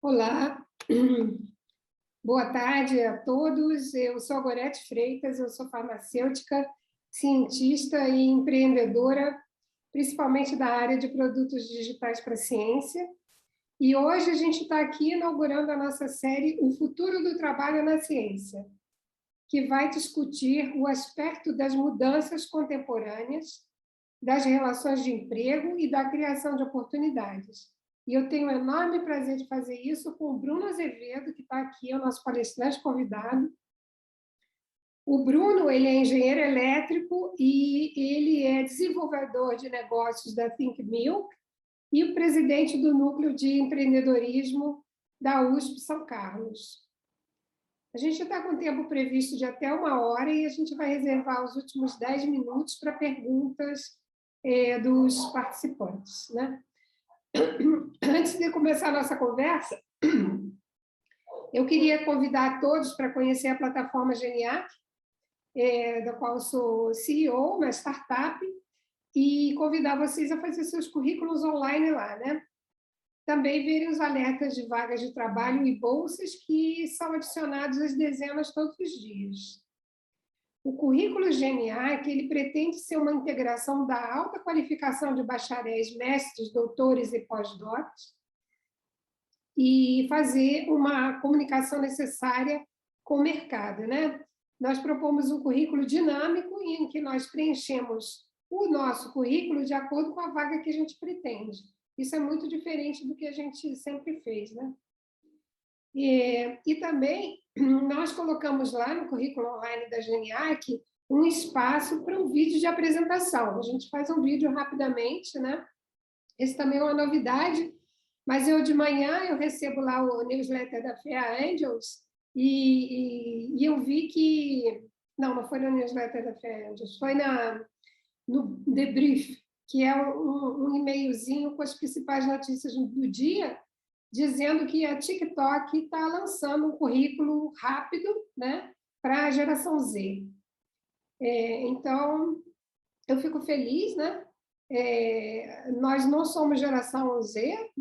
Olá, boa tarde a todos. Eu sou a Gorete Freitas, eu sou farmacêutica, cientista e empreendedora, principalmente da área de produtos digitais para a ciência. E hoje a gente está aqui inaugurando a nossa série O Futuro do Trabalho na Ciência, que vai discutir o aspecto das mudanças contemporâneas, das relações de emprego e da criação de oportunidades. E eu tenho o enorme prazer de fazer isso com o Bruno Azevedo, que está aqui, é o nosso palestrante convidado. O Bruno, ele é engenheiro elétrico e ele é desenvolvedor de negócios da Think Milk e o presidente do Núcleo de Empreendedorismo da USP São Carlos. A gente está com tempo previsto de até 1 hora e a gente vai reservar os últimos 10 minutos para perguntas dos participantes, né? Antes de começar a nossa conversa, eu queria convidar todos para conhecer a plataforma Geniac, da qual sou CEO, uma startup, e convidar vocês a fazer seus currículos online lá, né? Também verem os alertas de vagas de trabalho e bolsas que são adicionados às dezenas todos os dias. O currículo Geniac, ele pretende ser uma integração da alta qualificação de bacharéis, mestres, doutores e pós-docs e fazer uma comunicação necessária com o mercado, né? Nós propomos um currículo dinâmico em que nós preenchemos o nosso currículo de acordo com a vaga que a gente pretende. Isso é muito diferente do que a gente sempre fez, né? E também nós colocamos lá no currículo online da Geniac um espaço para um vídeo de apresentação. A gente faz um vídeo rapidamente, né? Esse também é uma novidade, mas eu de manhã eu recebo lá o newsletter da FEA Angels e eu vi que... Não foi no newsletter da FEA Angels, foi no debrief, que é um e-mailzinho com as principais notícias do dia, dizendo que a TikTok está lançando um currículo rápido, né, para a geração Z. Então, eu fico feliz, né? Nós não somos geração Z,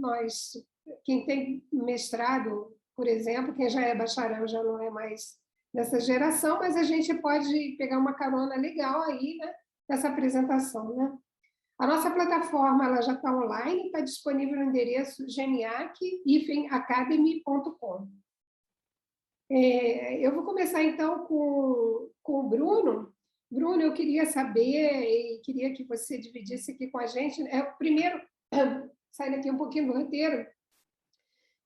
quem tem mestrado, por exemplo, quem já é bacharel já não é mais dessa geração, mas a gente pode pegar uma carona legal aí, né, nessa apresentação, né? A nossa plataforma ela já está online, está disponível no endereço geniac-academy.com. Eu vou começar, então, com o Bruno. Bruno, eu queria saber e queria que você dividisse aqui com a gente. Primeiro, saindo aqui um pouquinho do roteiro,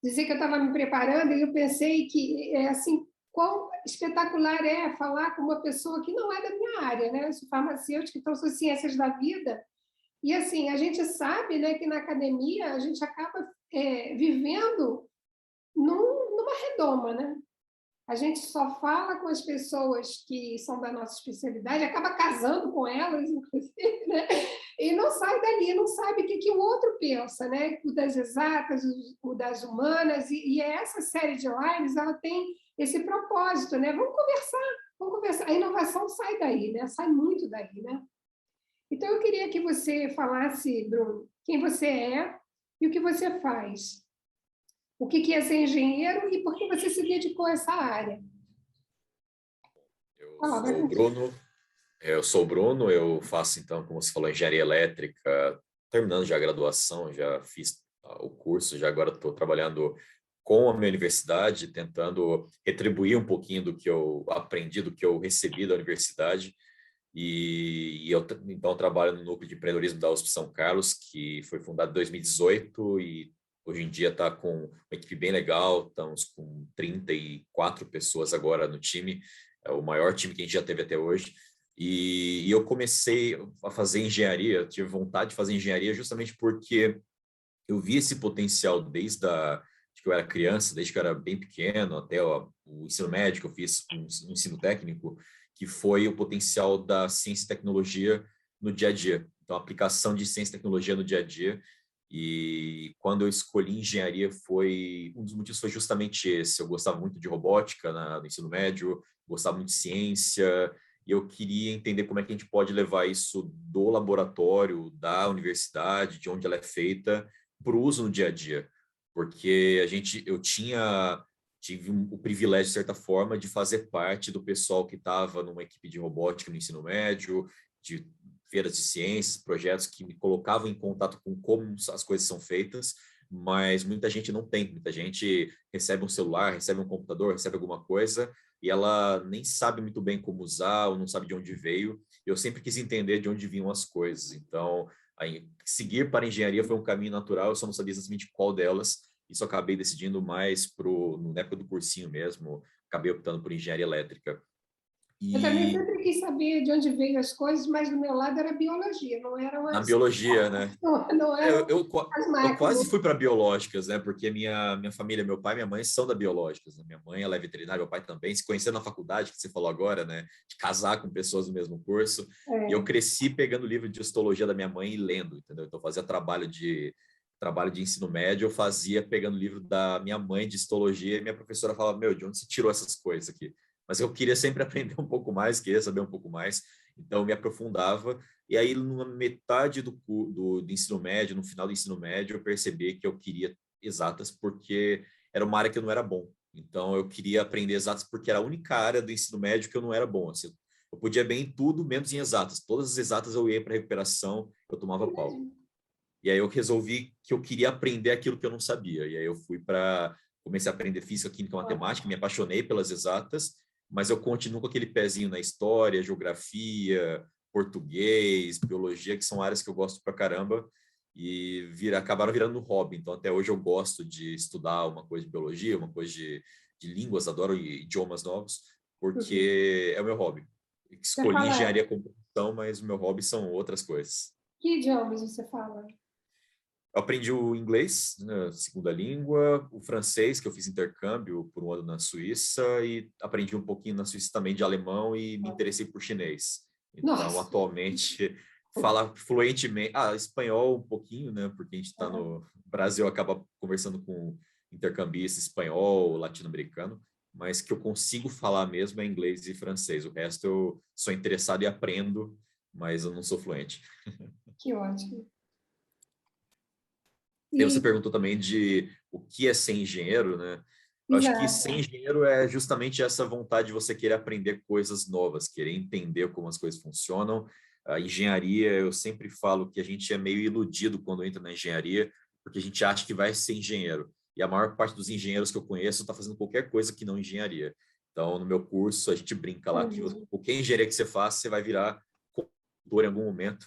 dizer que eu estava me preparando e eu pensei que, assim, quão espetacular é falar com uma pessoa que não é da minha área, né? Eu sou farmacêutica, então sou ciências da vida. E, assim, a gente sabe, né, que na academia a gente acaba vivendo numa redoma, né? A gente só fala com as pessoas que são da nossa especialidade, acaba casando com elas, inclusive, né? E não sai dali, não sabe o que o outro pensa, né? O das exatas, o das humanas, e essa série de lives ela tem esse propósito, né? Vamos conversar. A inovação sai daí, né? Sai muito daí, né? Então, eu queria que você falasse, Bruno, quem você é e o que você faz. O que é ser engenheiro e por que você se dedicou a essa área? Eu sou o Bruno, eu faço, então, como você falou, engenharia elétrica, terminando já a graduação, já fiz o curso, já agora estou trabalhando com a minha universidade, tentando retribuir um pouquinho do que eu aprendi, do que eu recebi da universidade. E eu, então, trabalho no Núcleo de Empreendedorismo da USP São Carlos, que foi fundado em 2018 e hoje em dia está com uma equipe bem legal, estamos com 34 pessoas agora no time, é o maior time que a gente já teve até hoje. E eu comecei a fazer engenharia, eu tive vontade de fazer engenharia justamente porque eu vi esse potencial desde que eu era criança, desde que eu era bem pequeno, até o ensino médio, que eu fiz um ensino técnico, que foi o potencial da ciência e tecnologia no dia a dia. Então, a aplicação de ciência e tecnologia no dia a dia. E quando eu escolhi engenharia, um dos motivos foi justamente esse. Eu gostava muito de robótica no ensino médio, gostava muito de ciência, e eu queria entender como é que a gente pode levar isso do laboratório, da universidade, de onde ela é feita, para o uso no dia a dia. porque tive o privilégio, de certa forma, de fazer parte do pessoal que estava numa equipe de robótica no ensino médio, de feiras de ciências, projetos que me colocavam em contato com como as coisas são feitas, mas muita gente não tem. Muita gente recebe um celular, recebe um computador, recebe alguma coisa, e ela nem sabe muito bem como usar, ou não sabe de onde veio. Eu sempre quis entender de onde vinham as coisas. Então, seguir para a engenharia foi um caminho natural, eu só não sabia exatamente qual delas. Isso eu acabei decidindo mais na época do cursinho mesmo, acabei optando por engenharia elétrica. Eu também E sempre quis saber de onde veio as coisas, mas do meu lado era biologia, não eram na as, biologia, né? não É, eram as eu quase máquinas. fui para biológicas, né? Porque minha família, meu pai e minha mãe são da biológicas. Né? Minha mãe, ela é veterinária, meu pai também. Se conheceram na faculdade, que você falou agora, né? De casar com pessoas do mesmo curso. E eu É, cresci pegando o livro de histologia da minha mãe e lendo, entendeu? Então, eu fazia trabalho de ensino médio, eu fazia pegando o livro da minha mãe de histologia e minha professora falava, meu, de onde você tirou essas coisas aqui? Mas eu queria sempre aprender um pouco mais, queria saber um pouco mais. Então, eu me aprofundava e aí, na metade do ensino médio, no final do ensino médio, eu percebi que eu queria exatas porque era uma área que eu não era bom. Então, eu queria aprender exatas porque era a única área do ensino médio que eu não era bom. Assim, eu podia bem em tudo, menos em exatas. Todas as exatas eu ia para recuperação, eu tomava pau. E aí eu resolvi que eu queria aprender aquilo que eu não sabia. E aí eu comecei a aprender física, química, matemática, me apaixonei pelas exatas, mas eu continuo com aquele pezinho na história, geografia, português, biologia, que são áreas que eu gosto pra caramba e acabaram virando um hobby. Então até hoje eu gosto de estudar uma coisa de biologia, uma coisa de línguas, adoro idiomas novos, uhum. porque é o meu hobby. Você Escolhi fala, engenharia computação, mas o meu hobby são outras coisas. que idiomas você fala? Eu aprendi o inglês, né, segunda língua, o francês, que eu fiz intercâmbio por um ano na Suíça, e aprendi um pouquinho na Suíça também de alemão e me interessei por chinês. Então, Nossa! atualmente, fala fluentemente, espanhol um pouquinho, né, porque a gente está no Brasil, acaba conversando com intercambista espanhol, latino-americano, mas que eu consigo falar mesmo é inglês e francês. O resto eu sou interessado e aprendo, mas eu não sou fluente. Que ótimo. E aí você E, perguntou também de o que é ser engenheiro, né? Eu acho que ser exato. engenheiro é justamente essa vontade de você querer aprender coisas novas, querer entender como as coisas funcionam. A engenharia, eu sempre falo que a gente é meio iludido quando entra na engenharia, porque a gente acha que vai ser engenheiro. E a maior parte dos engenheiros que eu conheço está fazendo qualquer coisa que não engenharia. Então, no meu curso, a gente brinca É lá que mesmo. qualquer engenharia que você faça, você vai virar consultor em algum momento,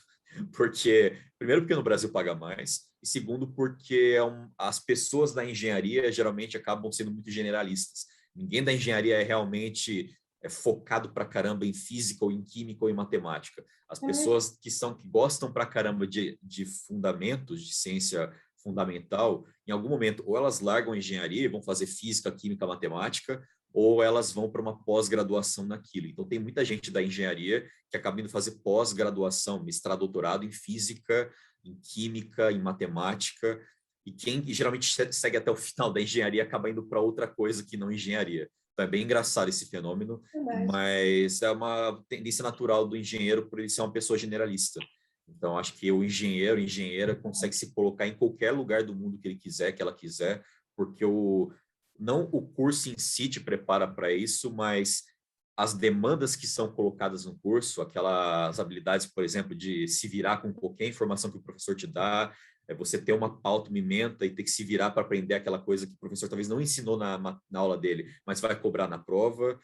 porque primeiro porque no Brasil paga mais e segundo porque as pessoas da engenharia geralmente acabam sendo muito generalistas. Ninguém da engenharia é realmente focado para caramba em física ou em química ou em matemática. As É mesmo. pessoas que gostam para caramba de fundamentos de ciência fundamental, em algum momento ou elas largam a engenharia e vão fazer física, química, matemática, ou elas vão para uma pós-graduação naquilo. Então, tem muita gente da engenharia que acaba indo fazer pós-graduação, mestrado, doutorado em física, em química, em matemática, e quem geralmente segue até o final da engenharia acaba indo para outra coisa que não engenharia. Então, é bem engraçado esse fenômeno, Verdade. mas é uma tendência natural do engenheiro por ele ser uma pessoa generalista. Então, acho que o engenheiro, engenheira, consegue se colocar em qualquer lugar do mundo que ele quiser, que ela quiser, porque não o curso em si te prepara para isso, mas as demandas que são colocadas no curso, aquelas habilidades, por exemplo, de se virar com qualquer informação que o professor te dá, você ter uma pauta, uma ementa e ter que se virar para aprender aquela coisa que o professor talvez não ensinou na aula dele, mas vai cobrar na prova.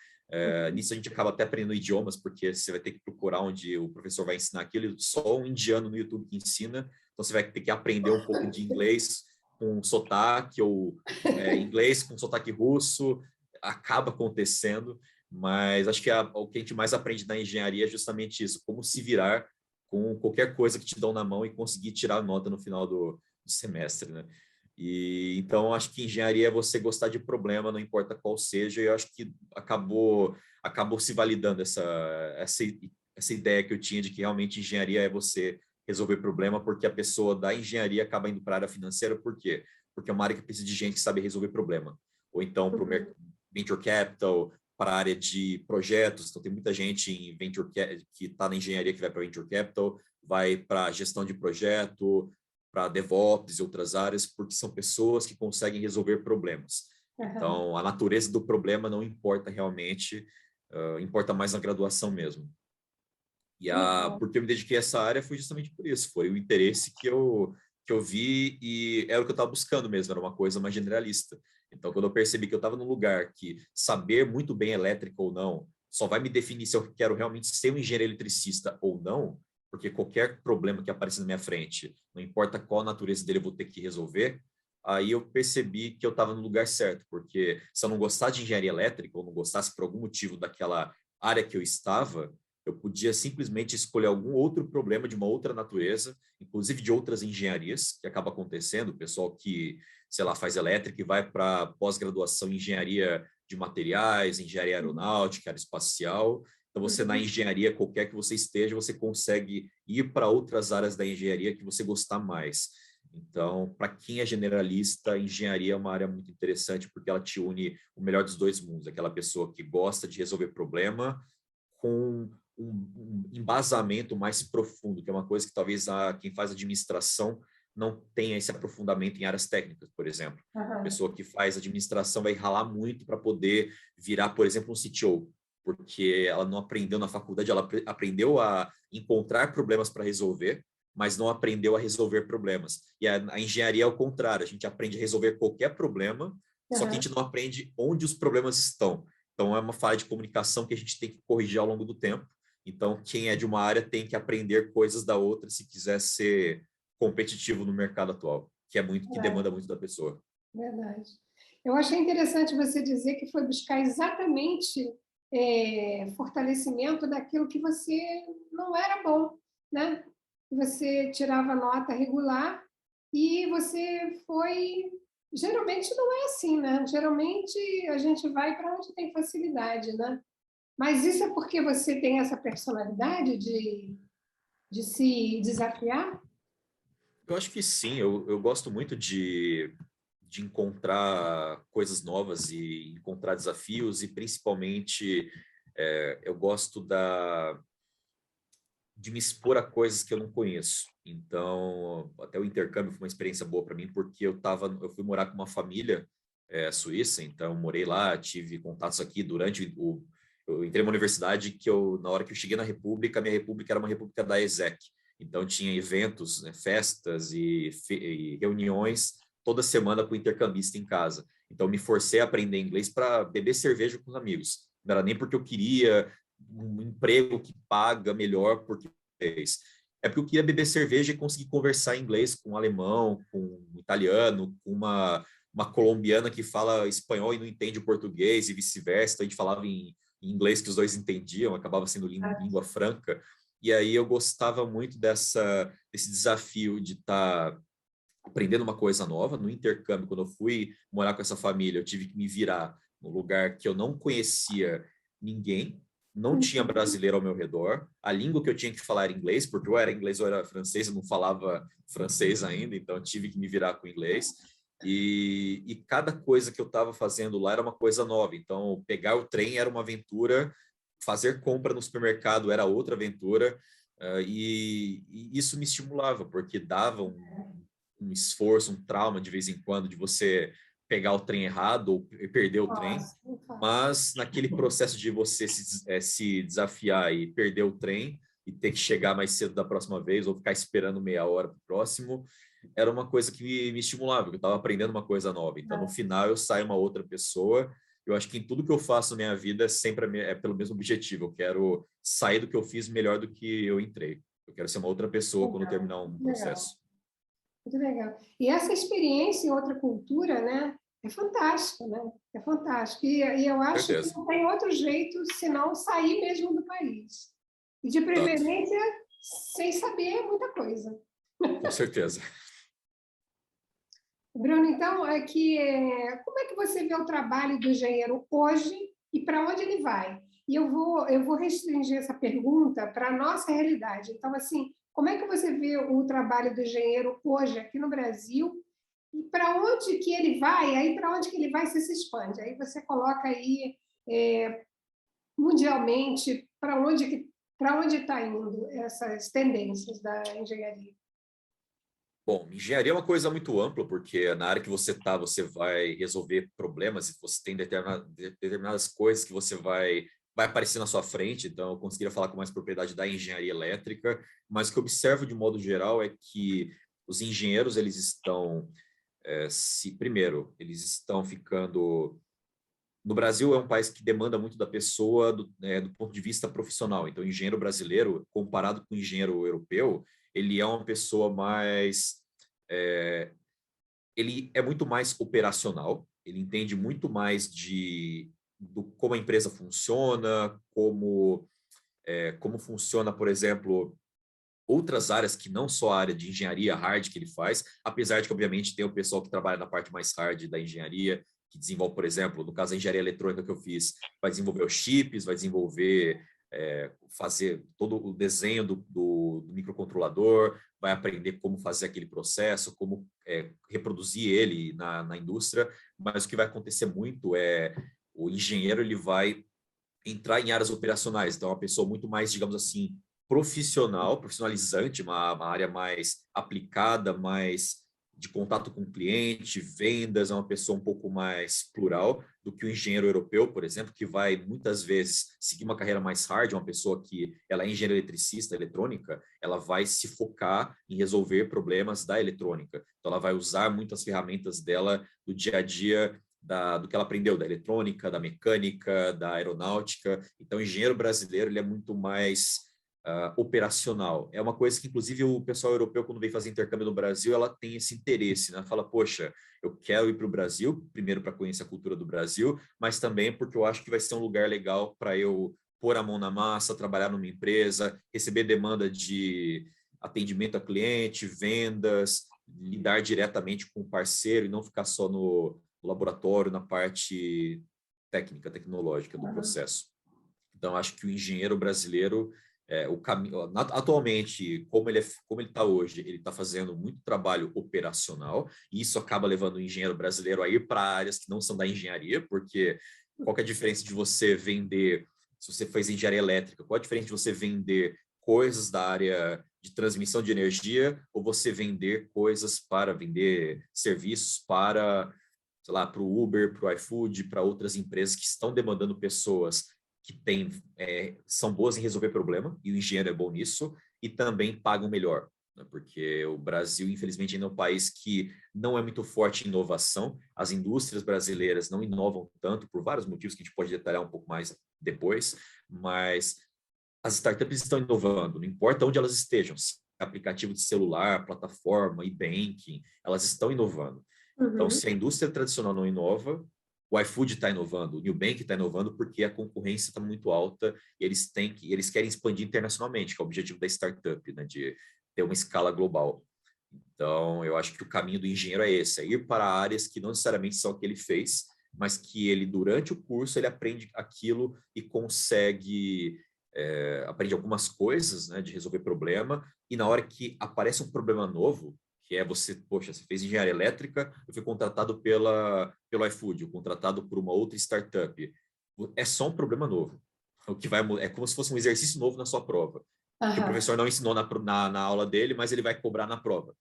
Nisso a gente acaba até aprendendo idiomas, porque você vai ter que procurar onde o professor vai ensinar aquilo, só um indiano no YouTube que ensina, então você vai ter que aprender um pouco de inglês com sotaque, ou inglês com sotaque russo, acaba acontecendo, mas acho que o que a gente mais aprende na engenharia é justamente isso, como se virar com qualquer coisa que te dão na mão e conseguir tirar nota no final do semestre, né? E então acho que engenharia é você gostar de problema, não importa qual seja, e eu acho que acabou se validando essa ideia que eu tinha de que realmente engenharia é você resolver problema, porque a pessoa da engenharia acaba indo para a área financeira, por quê? Porque é uma área que precisa de gente que sabe resolver problema. Ou então para o Uhum. venture capital, para a área de projetos. Então, tem muita gente em que está na engenharia que vai para venture capital, vai para gestão de projeto, para DevOps e outras áreas, porque são pessoas que conseguem resolver problemas. Então, a natureza do problema não importa realmente, importa mais na graduação mesmo. E porque eu me dediquei a essa área foi justamente por isso, foi o interesse que eu vi e era o que eu estava buscando mesmo, era uma coisa mais generalista. Então, quando eu percebi que eu estava num lugar que saber muito bem elétrica ou não só vai me definir se eu quero realmente ser um engenheiro eletricista ou não, porque qualquer problema que apareça na minha frente, não importa qual a natureza dele, eu vou ter que resolver, aí eu percebi que eu estava no lugar certo, porque se eu não gostasse de engenharia elétrica ou não gostasse por algum motivo daquela área que eu estava, eu podia simplesmente escolher algum outro problema de uma outra natureza, inclusive de outras engenharias, que acaba acontecendo, o pessoal que, sei lá, faz elétrica e vai para pós-graduação em engenharia de materiais, engenharia aeronáutica, aeroespacial. Então, você na engenharia, qualquer que você esteja, você consegue ir para outras áreas da engenharia que você gostar mais. Então, para quem é generalista, a engenharia é uma área muito interessante porque ela te une o melhor dos dois mundos, aquela pessoa que gosta de resolver problema com um embasamento mais profundo, que é uma coisa que talvez quem faz administração não tenha esse aprofundamento em áreas técnicas, por exemplo. A pessoa que faz administração vai ralar muito para poder virar, por exemplo, um CTO, porque ela não aprendeu na faculdade, ela aprendeu a encontrar problemas para resolver, mas não aprendeu a resolver problemas. E a engenharia é o contrário, a gente aprende a resolver qualquer problema, só que a gente não aprende onde os problemas estão. Então, é uma falha de comunicação que a gente tem que corrigir ao longo do tempo. Então, quem é de uma área tem que aprender coisas da outra se quiser ser competitivo no mercado atual, que demanda muito da pessoa. Verdade. Eu achei interessante você dizer que foi buscar exatamente fortalecimento daquilo que você não era bom, né? Você tirava nota regular e você foi... Geralmente não é assim, né? Geralmente a gente vai para onde tem facilidade, né? Mas isso é porque você tem essa personalidade de se desafiar? Eu acho que sim, eu gosto muito de encontrar coisas novas e encontrar desafios, e principalmente eu gosto de me expor a coisas que eu não conheço. Então, até o intercâmbio foi uma experiência boa para mim, porque eu fui morar com uma família suíça, então morei lá, tive contatos aqui eu entrei numa universidade que na hora que eu cheguei na República, a minha República era uma República da ESEC. Então, tinha eventos, né, festas e reuniões toda semana com o intercambista em casa. Então, me forcei a aprender inglês para beber cerveja com os amigos. Não era nem porque eu queria um emprego que paga melhor porque é porque eu queria beber cerveja e conseguir conversar em inglês com um alemão, com um italiano, com uma colombiana que fala espanhol e não entende o português e vice-versa. Então, a gente falava em inglês que os dois entendiam, acabava sendo língua franca. E aí eu gostava muito desse desafio de estar aprendendo uma coisa nova. No intercâmbio, quando eu fui morar com essa família, eu tive que me virar num lugar que eu não conhecia ninguém, não tinha brasileiro ao meu redor, a língua que eu tinha que falar era inglês, porque ou era inglês ou era francês, eu não falava francês ainda, então eu tive que me virar com inglês. E cada coisa que eu estava fazendo lá era uma coisa nova. Então, pegar o trem era uma aventura, fazer compra no supermercado era outra aventura, e isso me estimulava, porque dava um esforço, um trauma de vez em quando de você pegar o trem errado ou perder o trem, mas naquele processo de você se desafiar e perder o trem e ter que chegar mais cedo da próxima vez ou ficar esperando meia hora para o próximo, era uma coisa que me estimulava, eu estava aprendendo uma coisa nova. Então, no final, eu saio uma outra pessoa. Eu acho que em tudo que eu faço na minha vida sempre é pelo mesmo objetivo. Eu quero sair do que eu fiz melhor do que eu entrei. Eu quero ser uma outra pessoa quando eu terminar um processo. Muito legal. E essa experiência em outra cultura, né, é fantástica, né? É fantástico. E eu acho que não tem outro jeito senão sair mesmo do país. E de preferência, sem saber muita coisa. Com certeza. Bruno, então, como é que você vê o trabalho do engenheiro hoje e para onde ele vai? E eu vou restringir essa pergunta para a nossa realidade. Então, assim, como é que você vê o trabalho do engenheiro hoje aqui no Brasil e para onde que ele vai? Aí, para onde que ele vai, você se expande. Aí você coloca aí, mundialmente, para onde está indo essas tendências da engenharia? Bom, engenharia é uma coisa muito ampla, porque na área que você está, você vai resolver problemas e você tem determinadas coisas que você vai aparecer na sua frente, então eu conseguiria falar com mais propriedade da engenharia elétrica, mas o que eu observo de modo geral é que os engenheiros, eles estão, primeiro, eles estão ficando... No Brasil é um país que demanda muito da pessoa do ponto de vista profissional. Então, o engenheiro brasileiro, comparado com o engenheiro europeu, ele é uma pessoa mais... é, ele é muito mais operacional, ele entende muito mais do como a empresa funciona, como funciona, por exemplo, outras áreas que não só a área de engenharia hard que ele faz, apesar de que, obviamente, tem o pessoal que trabalha na parte mais hard da engenharia, que desenvolve, por exemplo, no caso da engenharia eletrônica que eu fiz, vai desenvolver os chips, vai desenvolver, fazer todo o desenho do microcontrolador, vai aprender como fazer aquele processo, como reproduzir ele na indústria, mas o que vai acontecer muito é o engenheiro ele vai entrar em áreas operacionais, então é uma pessoa muito mais, digamos assim, profissionalizante, uma área mais aplicada, mais de contato com o cliente, vendas, é uma pessoa um pouco mais plural do que o engenheiro europeu, por exemplo, que vai muitas vezes seguir uma carreira mais hard, uma pessoa que ela é engenheira eletricista, eletrônica, ela vai se focar em resolver problemas da eletrônica. Então ela vai usar muitas ferramentas dela do dia a dia do que ela aprendeu, da eletrônica, da mecânica, da aeronáutica. Então, o engenheiro brasileiro ele é muito mais operacional. É uma coisa que, inclusive, o pessoal europeu, quando vem fazer intercâmbio no Brasil, ela tem esse interesse, né? Fala, poxa, eu quero ir para o Brasil, primeiro para conhecer a cultura do Brasil, mas também porque eu acho que vai ser um lugar legal para eu pôr a mão na massa, trabalhar numa empresa, receber demanda de atendimento a cliente, vendas, lidar diretamente com o parceiro e não ficar só no laboratório, na parte técnica, tecnológica do processo. Então, acho que o engenheiro brasileiro, atualmente, como ele está hoje, ele está fazendo muito trabalho operacional, e isso acaba levando o engenheiro brasileiro a ir para áreas que não são da engenharia, porque qual que é a diferença de você vender, se você fez engenharia elétrica, qual a diferença de você vender coisas da área de transmissão de energia ou você vender coisas para vender serviços para, sei lá, para o Uber, para o iFood, para outras empresas que estão demandando pessoas que são boas em resolver problema, e o engenheiro é bom nisso, e também pagam melhor, né? Porque o Brasil, infelizmente, ainda é um país que não é muito forte em inovação, as indústrias brasileiras não inovam tanto, por vários motivos que a gente pode detalhar um pouco mais depois, mas as startups estão inovando, não importa onde elas estejam, aplicativo de celular, plataforma, e-banking, elas estão inovando. Então, se a indústria tradicional não inova, o iFood está inovando, o Nubank está inovando porque a concorrência está muito alta e eles querem expandir internacionalmente, que é o objetivo da startup, né, de ter uma escala global. Então, eu acho que o caminho do engenheiro é esse, é ir para áreas que não necessariamente são o que ele fez, mas que ele, durante o curso, ele aprende aquilo e consegue aprende algumas coisas, né, de resolver problema, e na hora que aparece um problema novo, que é você, poxa, você fez engenharia elétrica, eu fui contratado pelo iFood, ou contratado por uma outra startup. É só um problema novo. O que é como se fosse um exercício novo na sua prova, que o professor não ensinou na aula dele, mas ele vai cobrar na prova.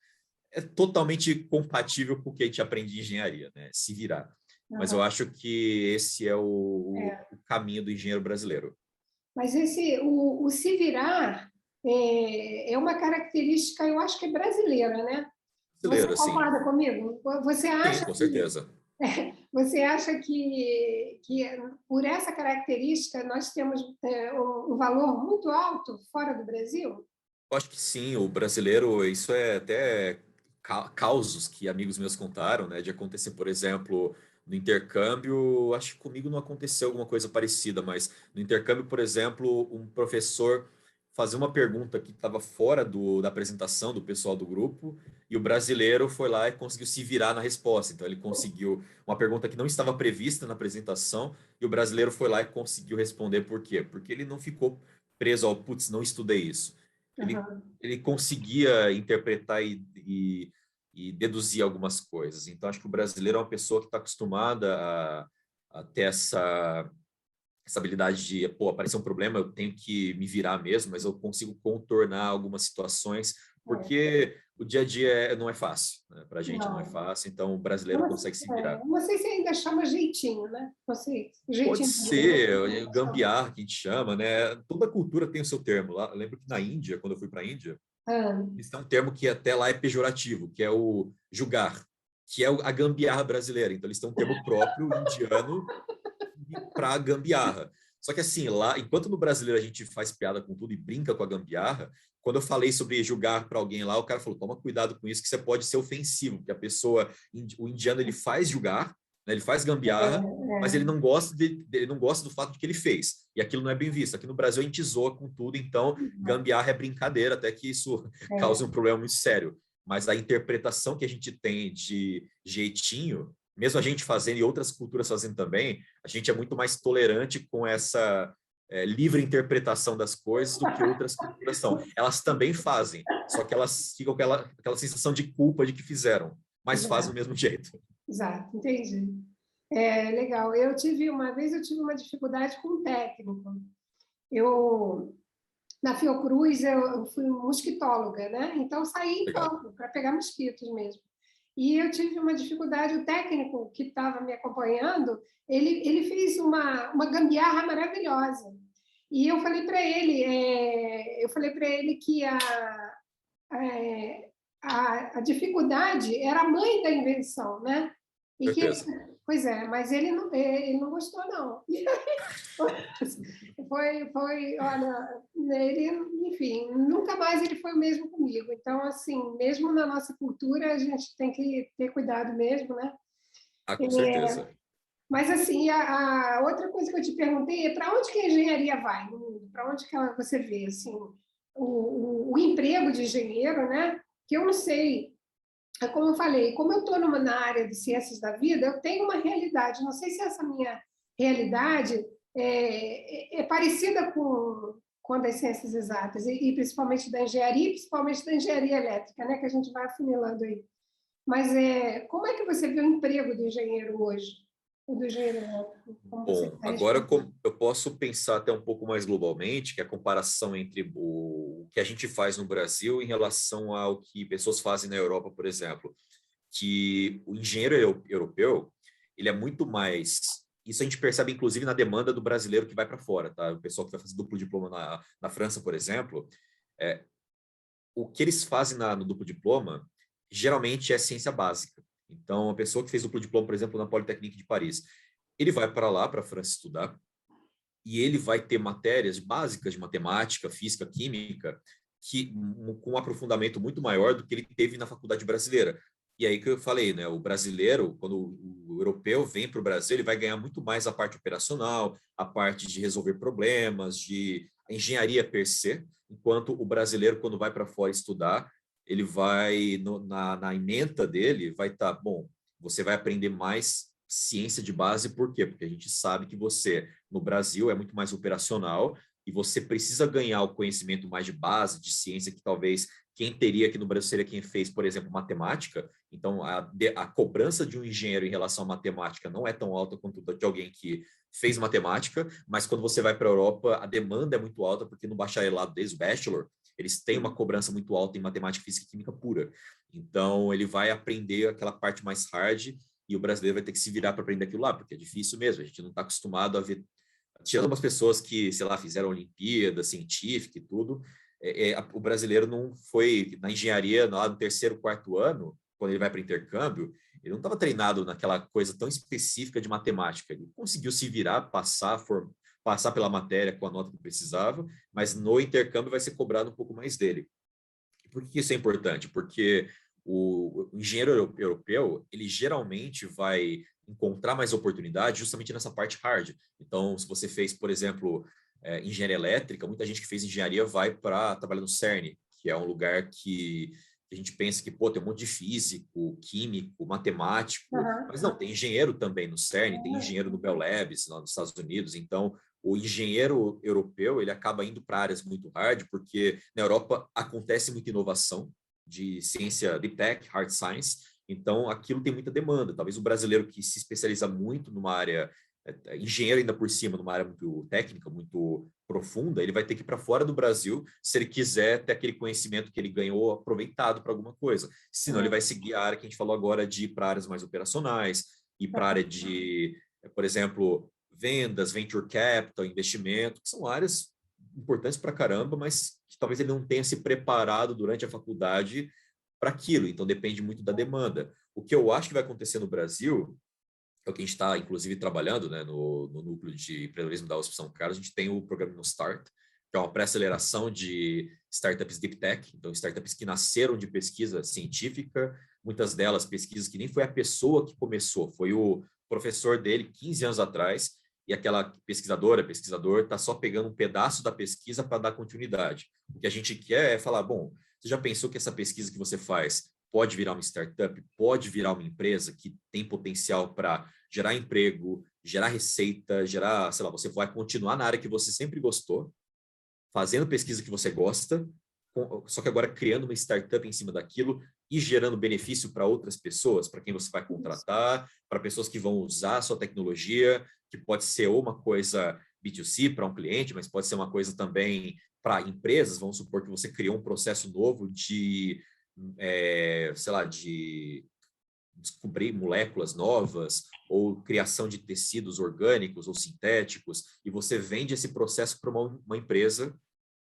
É totalmente compatível com o que a gente aprende em engenharia, né? Se virar. Mas eu acho que esse é o caminho do engenheiro brasileiro. Mas o se virar é uma característica, eu acho que é brasileira, né? Você Brasileiro, sim. concorda comigo? Você Sim, acha com que, certeza. você acha que por essa característica nós temos um valor muito alto fora do Brasil? Eu acho que sim, o brasileiro, isso é até causos que amigos meus contaram, né? De acontecer, por exemplo, no intercâmbio, acho que comigo não aconteceu alguma coisa parecida, mas no intercâmbio, por exemplo, um professor fazer uma pergunta que estava fora da apresentação do pessoal do grupo, e o brasileiro foi lá e conseguiu se virar na resposta. Então, ele conseguiu uma pergunta que não estava prevista na apresentação, e o brasileiro foi lá e conseguiu responder por quê? Porque ele não ficou preso ao, putz, não estudei isso. Ele conseguia interpretar e deduzir algumas coisas. Então, acho que o brasileiro é uma pessoa que está acostumada a ter essa habilidade de, pô, aparecer um problema, eu tenho que me virar mesmo, mas eu consigo contornar algumas situações, porque o dia a dia não é fácil, né? Para a gente não é Não. fácil, então o brasileiro consegue se virar. Não sei se ainda chama jeitinho, né? Não sei. Pode Jeitinho ser, brasileiro. gambiarra, que a gente chama, né? Toda cultura tem o seu termo. Lá, eu lembro que na Índia, quando eu fui para a Índia, Ah, eles têm um termo que até lá é pejorativo, que é o julgar, que é a gambiarra brasileira. Então, eles têm um termo próprio indiano para gambiarra. Só que assim, lá, enquanto no brasileiro a gente faz piada com tudo e brinca com a gambiarra, quando eu falei sobre julgar para alguém lá, o cara falou: toma cuidado com isso, que você pode ser ofensivo, porque a pessoa, o indiano, ele faz julgar, né, ele faz gambiarra, mas ele é, não gosta ele não gosta do fato de que ele fez. E aquilo não é bem visto. Aqui no Brasil a gente zoa com tudo, então gambiarra é brincadeira, até que isso cause um problema muito sério. Mas a interpretação que a gente tem de jeitinho, mesmo a gente fazendo e outras culturas fazendo também, a gente é muito mais tolerante com essa livre interpretação das coisas do que outras culturas são. Elas também fazem, só que elas ficam com aquela sensação de culpa de que fizeram, mas fazem do exato, mesmo jeito. exato, entendi. Legal. Uma vez eu tive uma dificuldade com um técnico. Eu Na Fiocruz eu fui mosquitóloga, né? Então eu saí em Legal. campo para pegar mosquitos mesmo. E eu tive uma dificuldade, o técnico que estava me acompanhando, ele fez uma gambiarra maravilhosa. E eu falei para ele que é, a dificuldade era a mãe da invenção, né? E que, Certeza. pois é, mas ele não gostou, não. Olha, ele, enfim, nunca mais ele foi o mesmo comigo. Então, assim, mesmo na nossa cultura, a gente tem que ter cuidado mesmo, né? Ah, com certeza. Mas, assim, a outra coisa que eu te perguntei é para onde que a engenharia vai no mundo? Para onde que você vê, assim, o emprego de engenheiro, né? Que eu não sei, como eu falei, como eu estou na área de ciências da vida, eu tenho uma realidade. Não sei se essa minha realidade é parecida com a das ciências exatas, e principalmente da engenharia, e principalmente da engenharia elétrica, né, que a gente vai afunilando aí. Mas como é que você vê o emprego do engenheiro hoje? O do engenheiro elétrico? Como você Bom, está agora respondendo? eu posso pensar até um pouco mais globalmente, que é a comparação entre o que a gente faz no Brasil em relação ao que pessoas fazem na Europa, por exemplo, que o engenheiro europeu, ele é muito mais. Isso a gente percebe, inclusive, na demanda do brasileiro que vai para fora, tá? O pessoal que vai fazer duplo diploma na França, por exemplo, é, o que eles fazem no duplo diploma geralmente é ciência básica. Então, a pessoa que fez duplo diploma, por exemplo, na Polytechnique de Paris, ele vai para lá, para a França, estudar, e ele vai ter matérias básicas de matemática, física, química, que com um aprofundamento muito maior do que ele teve na faculdade brasileira. E aí que eu falei, né? O brasileiro, quando o europeu vem para o Brasil, ele vai ganhar muito mais a parte operacional, a parte de resolver problemas, de engenharia per se, enquanto o brasileiro, quando vai para fora estudar, ele vai, na ementa dele, vai estar, bom, você vai aprender mais ciência de base, por quê? Porque a gente sabe que você, no Brasil, é muito mais operacional e você precisa ganhar o conhecimento mais de base, de ciência, que talvez quem teria aqui no Brasil seria quem fez, por exemplo, matemática. Então, a cobrança de um engenheiro em relação à matemática não é tão alta quanto de alguém que fez matemática, mas quando você vai para a Europa, a demanda é muito alta, porque no bacharelado desde o bachelor, eles têm uma cobrança muito alta em matemática, física e química pura. Então, ele vai aprender aquela parte mais hard e o brasileiro vai ter que se virar para aprender aquilo lá, porque é difícil mesmo, a gente não está acostumado a ver, tirando umas pessoas que, sei lá, fizeram Olimpíada científica e tudo, o brasileiro não foi na engenharia lá no terceiro, quarto ano, quando ele vai para intercâmbio, ele não estava treinado naquela coisa tão específica de matemática, ele conseguiu se virar, passar pela matéria com a nota que precisava, mas no intercâmbio vai ser cobrado um pouco mais dele. Por que isso é importante? Porque o engenheiro europeu, ele geralmente vai encontrar mais oportunidade justamente nessa parte hard. Então, se você fez, por exemplo, engenharia elétrica, muita gente que fez engenharia vai para trabalhar no CERN, que é um lugar que a gente pensa que, pô, tem um monte de físico, químico, matemático, Aham. mas não, tem engenheiro também no CERN, tem engenheiro no Bell Labs, lá nos Estados Unidos, então o engenheiro europeu ele acaba indo para áreas muito hard, porque na Europa acontece muita inovação de ciência, deep tech, hard science, então aquilo tem muita demanda. Talvez o brasileiro que se especializa muito numa área engenheiro ainda por cima, numa área muito técnica, muito profunda, ele vai ter que ir para fora do Brasil se ele quiser ter aquele conhecimento que ele ganhou aproveitado para alguma coisa. Senão ele vai seguir a área que a gente falou agora de ir para áreas mais operacionais, ir para a área de, por exemplo, vendas, venture capital, investimento, que são áreas importantes para caramba, mas que talvez ele não tenha se preparado durante a faculdade para aquilo. Então depende muito da demanda. O que eu acho que vai acontecer no Brasil é o que a gente está, inclusive, trabalhando, né, no núcleo de empreendedorismo da USP São Carlos. A gente tem o programa No Start, que é uma pré-aceleração de startups deep tech, então startups que nasceram de pesquisa científica, muitas delas pesquisas que nem foi a pessoa que começou, foi o professor dele 15 anos atrás, e aquela pesquisador está só pegando um pedaço da pesquisa para dar continuidade. O que a gente quer é falar, bom, você já pensou que essa pesquisa que você faz pode virar uma startup, pode virar uma empresa que tem potencial para gerar emprego, gerar receita, gerar, sei lá, você vai continuar na área que você sempre gostou, fazendo pesquisa que você gosta, só que agora criando uma startup em cima daquilo e gerando benefício para outras pessoas, para quem você vai contratar, para pessoas que vão usar a sua tecnologia, que pode ser ou uma coisa B2C para um cliente, mas pode ser uma coisa também para empresas. Vamos supor que você criou um processo novo de sei lá, de descobrir moléculas novas ou criação de tecidos orgânicos ou sintéticos, e você vende esse processo para uma empresa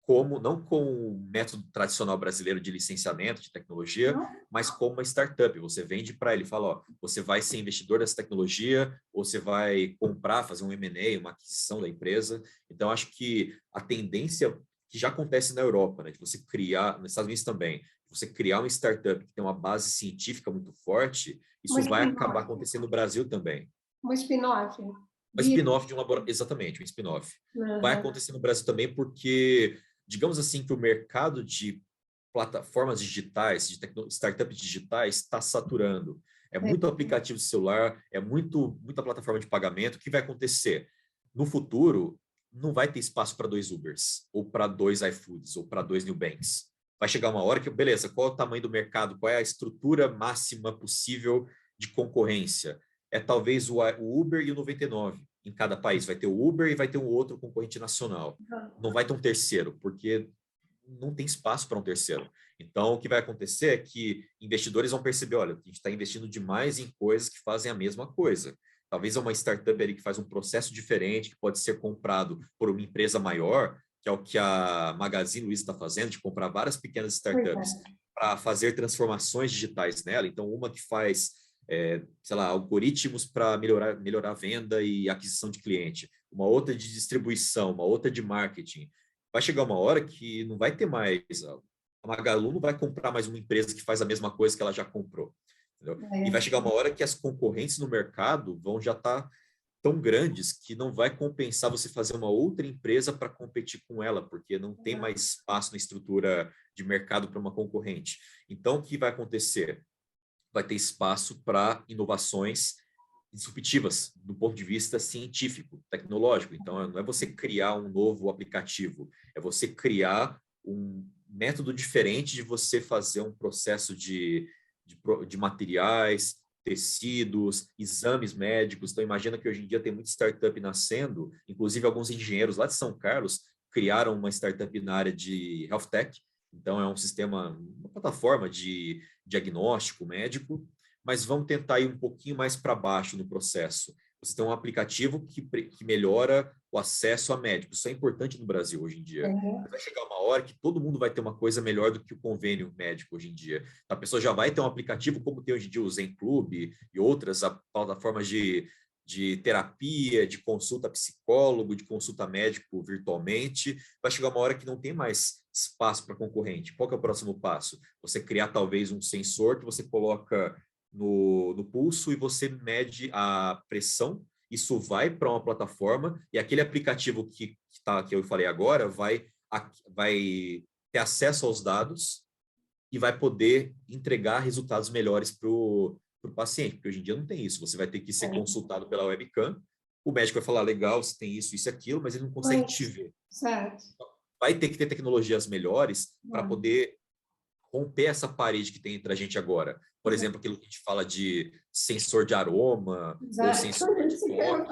como, não com o método tradicional brasileiro de licenciamento de tecnologia, mas como uma startup. Você vende para ele, fala, ó, você vai ser investidor dessa tecnologia, ou você vai comprar, fazer um M&A, uma aquisição da empresa. Então, acho que a tendência que já acontece na Europa, né, de você criar, nos Estados Unidos também, você criar uma startup que tem uma base científica muito forte, isso vai acabar acontecendo no Brasil também. Um spin-off. Um spin-off de um laboratório, exatamente, um spin-off. Vai acontecer no Brasil também porque, digamos assim, que o mercado de plataformas digitais, de startups digitais, está saturando. É muito aplicativo de celular, é muita plataforma de pagamento. O que vai acontecer? No futuro, não vai ter espaço para 2 Ubers, ou para 2 iFoods, ou para 2 Nubanks. Vai chegar uma hora que, beleza, qual é o tamanho do mercado? Qual é a estrutura máxima possível de concorrência? É talvez o Uber e o 99 em cada país. Vai ter o Uber e vai ter um outro concorrente nacional. Não vai ter um terceiro, porque não tem espaço para um terceiro. Então, o que vai acontecer é que investidores vão perceber, olha, a gente está investindo demais em coisas que fazem a mesma coisa. Talvez é uma startup ali que faz um processo diferente, que pode ser comprado por uma empresa maior, que é o que a Magazine Luiza está fazendo, de comprar várias pequenas startups para fazer transformações digitais nela. Então, uma que faz, sei lá, algoritmos para melhorar a venda e aquisição de cliente, uma outra de distribuição, uma outra de marketing. Vai chegar uma hora que não vai ter mais, a Magalu não vai comprar mais uma empresa que faz a mesma coisa que ela já comprou. E vai chegar uma hora que as concorrentes no mercado vão já estar tão grandes que não vai compensar você fazer uma outra empresa para competir com ela, porque não tem mais espaço na estrutura de mercado para uma concorrente. Então, o que vai acontecer? Vai ter espaço para inovações disruptivas do ponto de vista científico, tecnológico. Então, não é você criar um novo aplicativo, é você criar um método diferente de você fazer um processo de materiais, tecidos, exames médicos. Então, imagina que hoje em dia tem muita startup nascendo, inclusive alguns engenheiros lá de São Carlos criaram uma startup na área de health tech. Então, é um sistema, uma plataforma de diagnóstico médico, mas vamos tentar ir um pouquinho mais para baixo no processo. Você tem um aplicativo que melhora o acesso a médicos. Isso é importante no Brasil hoje em dia. Vai chegar uma hora que todo mundo vai ter uma coisa melhor do que o convênio médico hoje em dia. A pessoa já vai ter um aplicativo como tem hoje em dia o Zen Club e outras plataformas de terapia, de consulta psicólogo, de consulta médico virtualmente. Vai chegar uma hora que não tem mais espaço para concorrente. Qual que é o próximo passo? Você criar talvez um sensor que você coloca no pulso e você mede a pressão. Isso vai para uma plataforma e aquele aplicativo que eu falei agora vai ter acesso aos dados e vai poder entregar resultados melhores para o paciente, porque hoje em dia não tem isso. Você vai ter que ser consultado pela webcam, o médico vai falar, legal, você tem isso, isso e aquilo, mas ele não consegue te ver. Certo. Vai ter que ter tecnologias melhores para poder romper essa parede que tem entre a gente agora. Por exemplo, aquilo que a gente fala de sensor de aroma ou Exato. sensor de toque.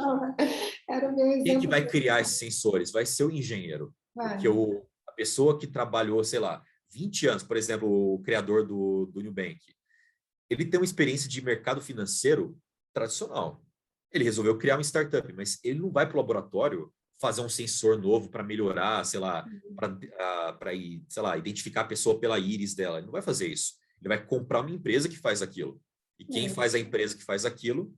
Era o meu Quem que exemplo. vai criar esses sensores? Vai ser o engenheiro. Vai. Porque a pessoa que trabalhou, sei lá, 20 anos, por exemplo, o criador do Nubank, ele tem uma experiência de mercado financeiro tradicional. Ele resolveu criar uma startup, mas ele não vai para o laboratório fazer um sensor novo para melhorar, sei lá, para sei lá, identificar a pessoa pela íris dela. Ele não vai fazer isso. Ele vai comprar uma empresa que faz aquilo. E quem faz a empresa que faz aquilo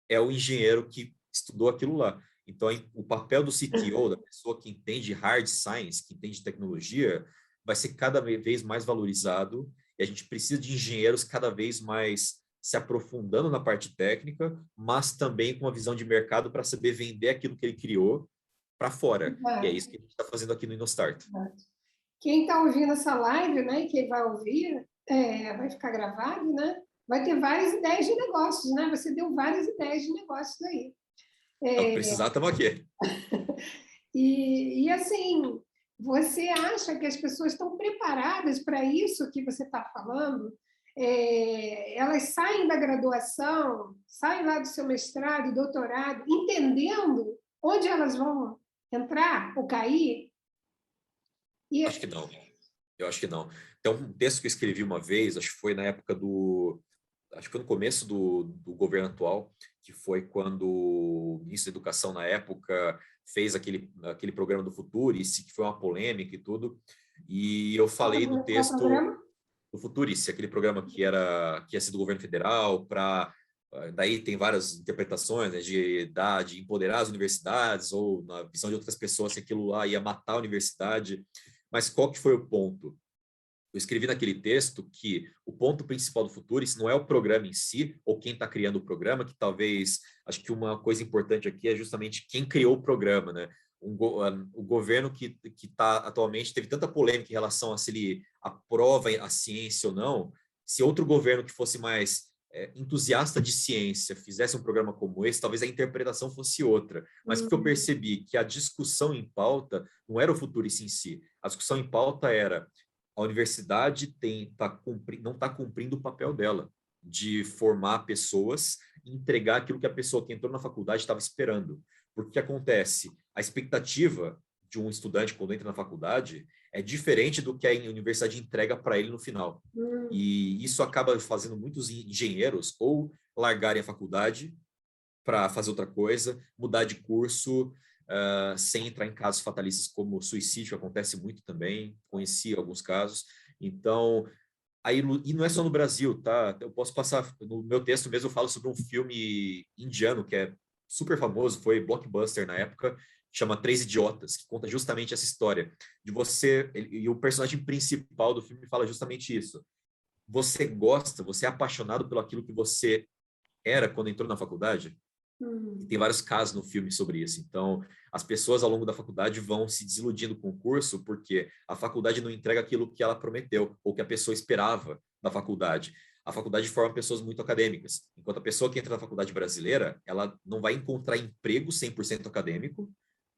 é o engenheiro que estudou aquilo lá. Então, o papel do CTO, da pessoa que entende hard science, que entende tecnologia, vai ser cada vez mais valorizado, e a gente precisa de engenheiros cada vez mais se aprofundando na parte técnica, mas também com uma visão de mercado para saber vender aquilo que ele criou para fora. E é isso que a gente está fazendo aqui no InnoStart. Quem está ouvindo essa live, né, e quem vai ouvir, vai ficar gravado, né? Vai ter várias ideias de negócios, né? Você deu várias ideias de negócios aí. Precisar, estamos aqui. E assim, você acha que as pessoas estão preparadas para isso que você está falando? Elas saem da graduação, saem lá do seu mestrado, doutorado, entendendo onde elas vão entrar ou cair? Acho que não. Eu acho que não. Tem um texto que eu escrevi uma vez, acho que foi na época acho que foi no começo do governo atual, que foi quando o ministro da Educação, na época, fez aquele programa do Futurice, que foi uma polêmica e tudo. E eu falei no texto do Futurice, aquele programa que ia ser do governo federal, daí tem várias interpretações, né, de empoderar as universidades, ou na visão de outras pessoas, se aquilo lá ia matar a universidade. Mas qual que foi o ponto? Eu escrevi naquele texto que o ponto principal do Futurice não é o programa em si, ou quem está criando o programa, que talvez, acho que uma coisa importante aqui é justamente quem criou o programa, né? O governo que está atualmente teve tanta polêmica em relação a se ele aprova a ciência ou não. Se outro governo que fosse mais entusiasta de ciência fizesse um programa como esse, talvez a interpretação fosse outra. Mas o que eu percebi? Que a discussão em pauta não era o Futurice em si. A discussão em pauta era: a universidade não está cumprindo o papel dela de formar pessoas e entregar aquilo que a pessoa que entrou na faculdade estava esperando. Porque o que acontece? A expectativa de um estudante quando entra na faculdade é diferente do que a universidade entrega para ele no final. E isso acaba fazendo muitos engenheiros ou largarem a faculdade para fazer outra coisa, mudar de curso, sem entrar em casos fatalistas como suicídio, que acontece muito também, conheci alguns casos. Então, e não é só no Brasil, tá? Eu posso passar, no meu texto mesmo eu falo sobre um filme indiano que é super famoso, foi blockbuster na época, chama Três Idiotas, que conta justamente essa história de você, e o personagem principal do filme fala justamente isso. Você é apaixonado pelo aquilo que você era quando entrou na faculdade? E tem vários casos no filme sobre isso. Então, as pessoas ao longo da faculdade vão se desiludindo com o curso porque a faculdade não entrega aquilo que ela prometeu ou que a pessoa esperava da faculdade. A faculdade forma pessoas muito acadêmicas, enquanto a pessoa que entra na faculdade brasileira, ela não vai encontrar emprego 100% acadêmico,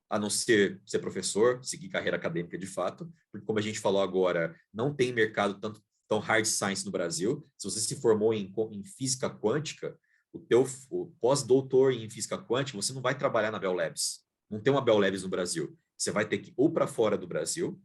a não ser professor, seguir carreira acadêmica de fato, porque como a gente falou agora, não tem mercado tão hard science no Brasil. Se você se formou em física quântica, o pós-doutor em física quântica, você não vai trabalhar na Bell Labs. Não tem uma Bell Labs no Brasil. Você vai ter que ir ou para fora do Brasil,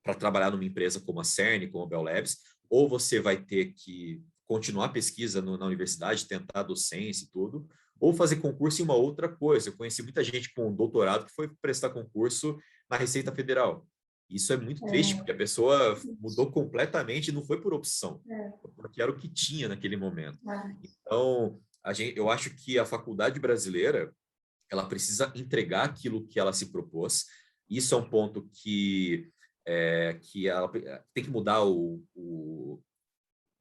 para trabalhar numa empresa como a CERN, como a Bell Labs, ou você vai ter que continuar a pesquisa na universidade, tentar docência e tudo, ou fazer concurso em uma outra coisa. Eu conheci muita gente com doutorado que foi prestar concurso na Receita Federal. Isso é muito triste, porque a pessoa mudou completamente e não foi por opção, porque era o que tinha naquele momento. Então, eu acho que a faculdade brasileira, ela precisa entregar aquilo que ela se propôs. Isso é um ponto que ela tem que mudar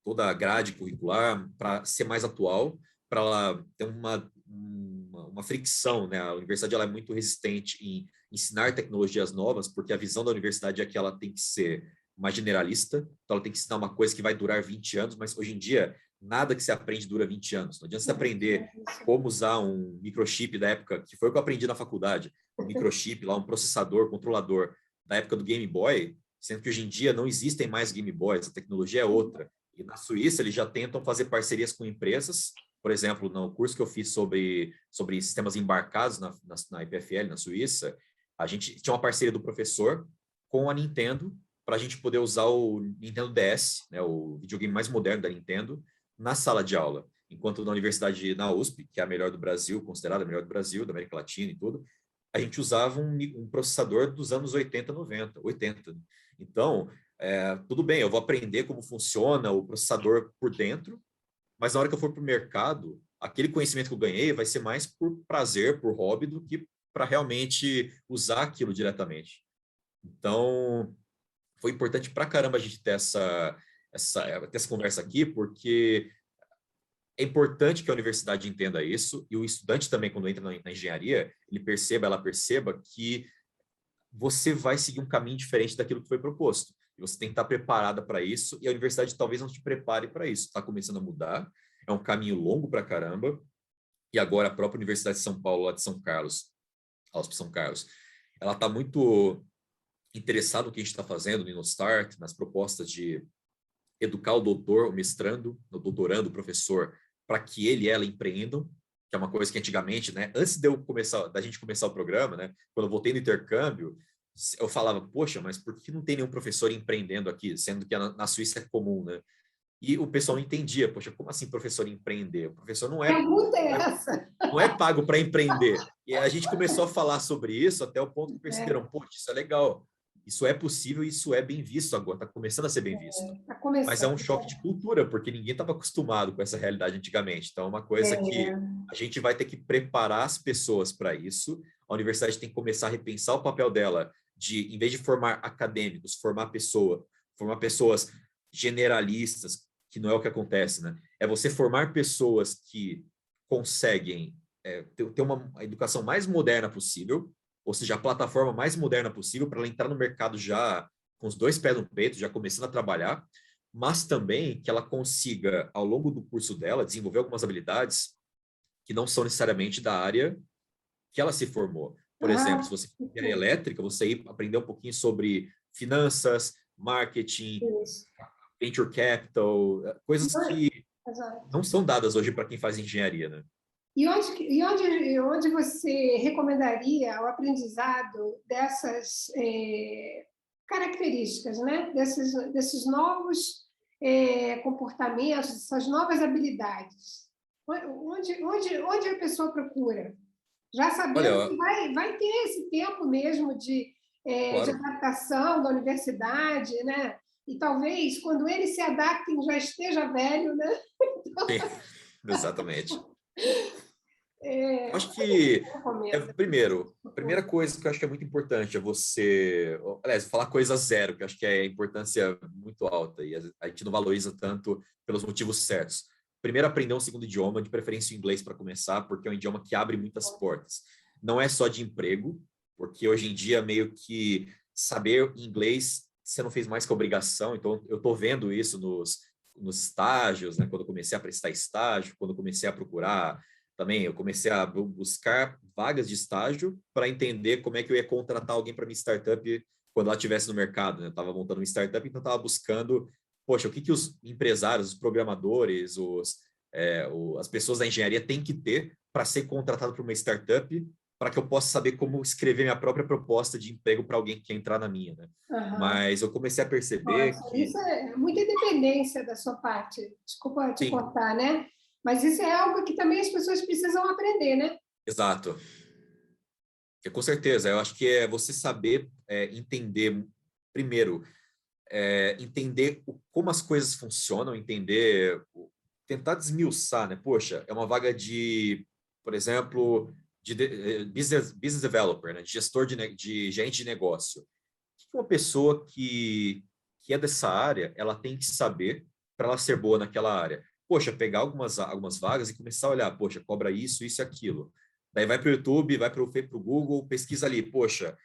toda a grade curricular para ser mais atual, para ela ter uma fricção, né? A universidade ela é muito resistente em ensinar tecnologias novas, porque a visão da universidade é que ela tem que ser mais generalista, então ela tem que ensinar uma coisa que vai durar 20 anos, mas hoje em dia, nada que se aprende dura 20 anos. Não adianta você aprender como usar um microchip da época, que foi o que eu aprendi na faculdade, um microchip, lá, um processador, controlador, da época do Game Boy, sendo que hoje em dia não existem mais Game Boys, a tecnologia é outra. E na Suíça, eles já tentam fazer parcerias com empresas. Por exemplo, no curso que eu fiz sobre sistemas embarcados na EPFL, na Suíça, a gente tinha uma parceria do professor com a Nintendo para a gente poder usar o Nintendo DS, né, o videogame mais moderno da Nintendo, na sala de aula. Enquanto na universidade, na USP, que é a melhor do Brasil, considerada a melhor do Brasil, da América Latina e tudo, a gente usava um processador dos anos 80, 90, 80. Então, tudo bem, eu vou aprender como funciona o processador por dentro, mas na hora que eu for para o mercado, aquele conhecimento que eu ganhei vai ser mais por prazer, por hobby, do que para realmente usar aquilo diretamente. Então, foi importante para caramba a gente ter essa conversa aqui, porque é importante que a universidade entenda isso, e o estudante também, quando entra na engenharia, ela perceba que você vai seguir um caminho diferente daquilo que foi proposto. E você tem que estar preparada para isso, e a universidade talvez não te prepare para isso. Está começando a mudar, é um caminho longo para caramba, e agora a própria Universidade de São Paulo, lá de São Carlos, São Carlos, ela está muito interessada no que a gente está fazendo no InnoStart, nas propostas de educar o doutor, o mestrando, o doutorando, o professor, para que ele e ela empreendam, que é uma coisa que antigamente, né, antes da gente começar o programa, né, quando eu voltei no intercâmbio, eu falava, poxa, mas por que não tem nenhum professor empreendendo aqui, sendo que na Suíça é comum, né? E o pessoal não entendia, poxa, como assim professor empreender? O professor Pergunta é essa. não é pago para empreender. E a gente começou a falar sobre isso até o ponto que perceberam, poxa, isso é legal, isso é possível, isso é bem visto agora, está começando a ser bem visto. Mas é um choque de cultura, porque ninguém estava acostumado com essa realidade antigamente. Então, é uma coisa que a gente vai ter que preparar as pessoas para isso. A universidade tem que começar a repensar o papel dela de, em vez de formar acadêmicos, formar pessoas generalistas, que não é o que acontece, né? É você formar pessoas que conseguem ter uma educação mais moderna possível, ou seja, a plataforma mais moderna possível para ela entrar no mercado já com os dois pés no peito, já começando a trabalhar, mas também que ela consiga, ao longo do curso dela, desenvolver algumas habilidades que não são necessariamente da área que ela se formou. Por exemplo, se você for engenharia elétrica, você aprender um pouquinho sobre finanças, marketing, venture capital, coisas que não são dadas hoje para quem faz engenharia, né? E onde você recomendaria o aprendizado dessas características, né? desses novos comportamentos, essas novas habilidades? Onde a pessoa procura? Já sabendo que vai ter esse tempo mesmo de adaptação da universidade, né? E talvez, quando eles se adaptem, já esteja velho, né? Então... Sim, exatamente. Acho que, a primeira coisa que eu acho que é muito importante é você, aliás, falar coisa zero, que eu acho que é a importância muito alta e a gente não valoriza tanto pelos motivos certos. Primeiro, aprender um segundo idioma, de preferência o inglês para começar, porque é um idioma que abre muitas portas. Não é só de emprego, porque hoje em dia meio que saber inglês você não fez mais que obrigação, então eu estou vendo isso nos estágios, né? Quando eu comecei a prestar estágio, quando eu comecei a procurar também, eu comecei a buscar vagas de estágio para entender como é que eu ia contratar alguém para minha startup quando ela estivesse no mercado, né? Eu estava montando uma startup, então estava buscando, poxa, o que os empresários, os programadores, as pessoas da engenharia têm que ter para ser contratado para uma startup, para que eu possa saber como escrever minha própria proposta de emprego para alguém que quer entrar na minha, né? Mas eu comecei a perceber que... Isso é muita independência da sua parte. Desculpa te cortar, né? Mas isso é algo que também as pessoas precisam aprender, né? Exato. Com certeza. Eu acho que é você saber entender, primeiro, entender como as coisas funcionam, tentar desmiuçar, né? Poxa, é uma vaga de, por exemplo, de business developer, né? De gestor de gerente de negócio. O que uma pessoa que é dessa área, ela tem que saber para ela ser boa naquela área? Poxa, pegar algumas vagas e começar a olhar, poxa, cobra isso e aquilo. Daí vai para o YouTube, vai para o Google, pesquisa ali, poxa,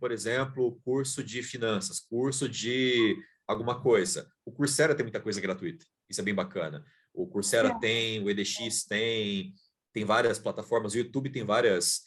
por exemplo, curso de finanças, curso de alguma coisa. O Coursera tem muita coisa gratuita, isso é bem bacana. O Coursera tem, o edX tem várias plataformas, o YouTube tem várias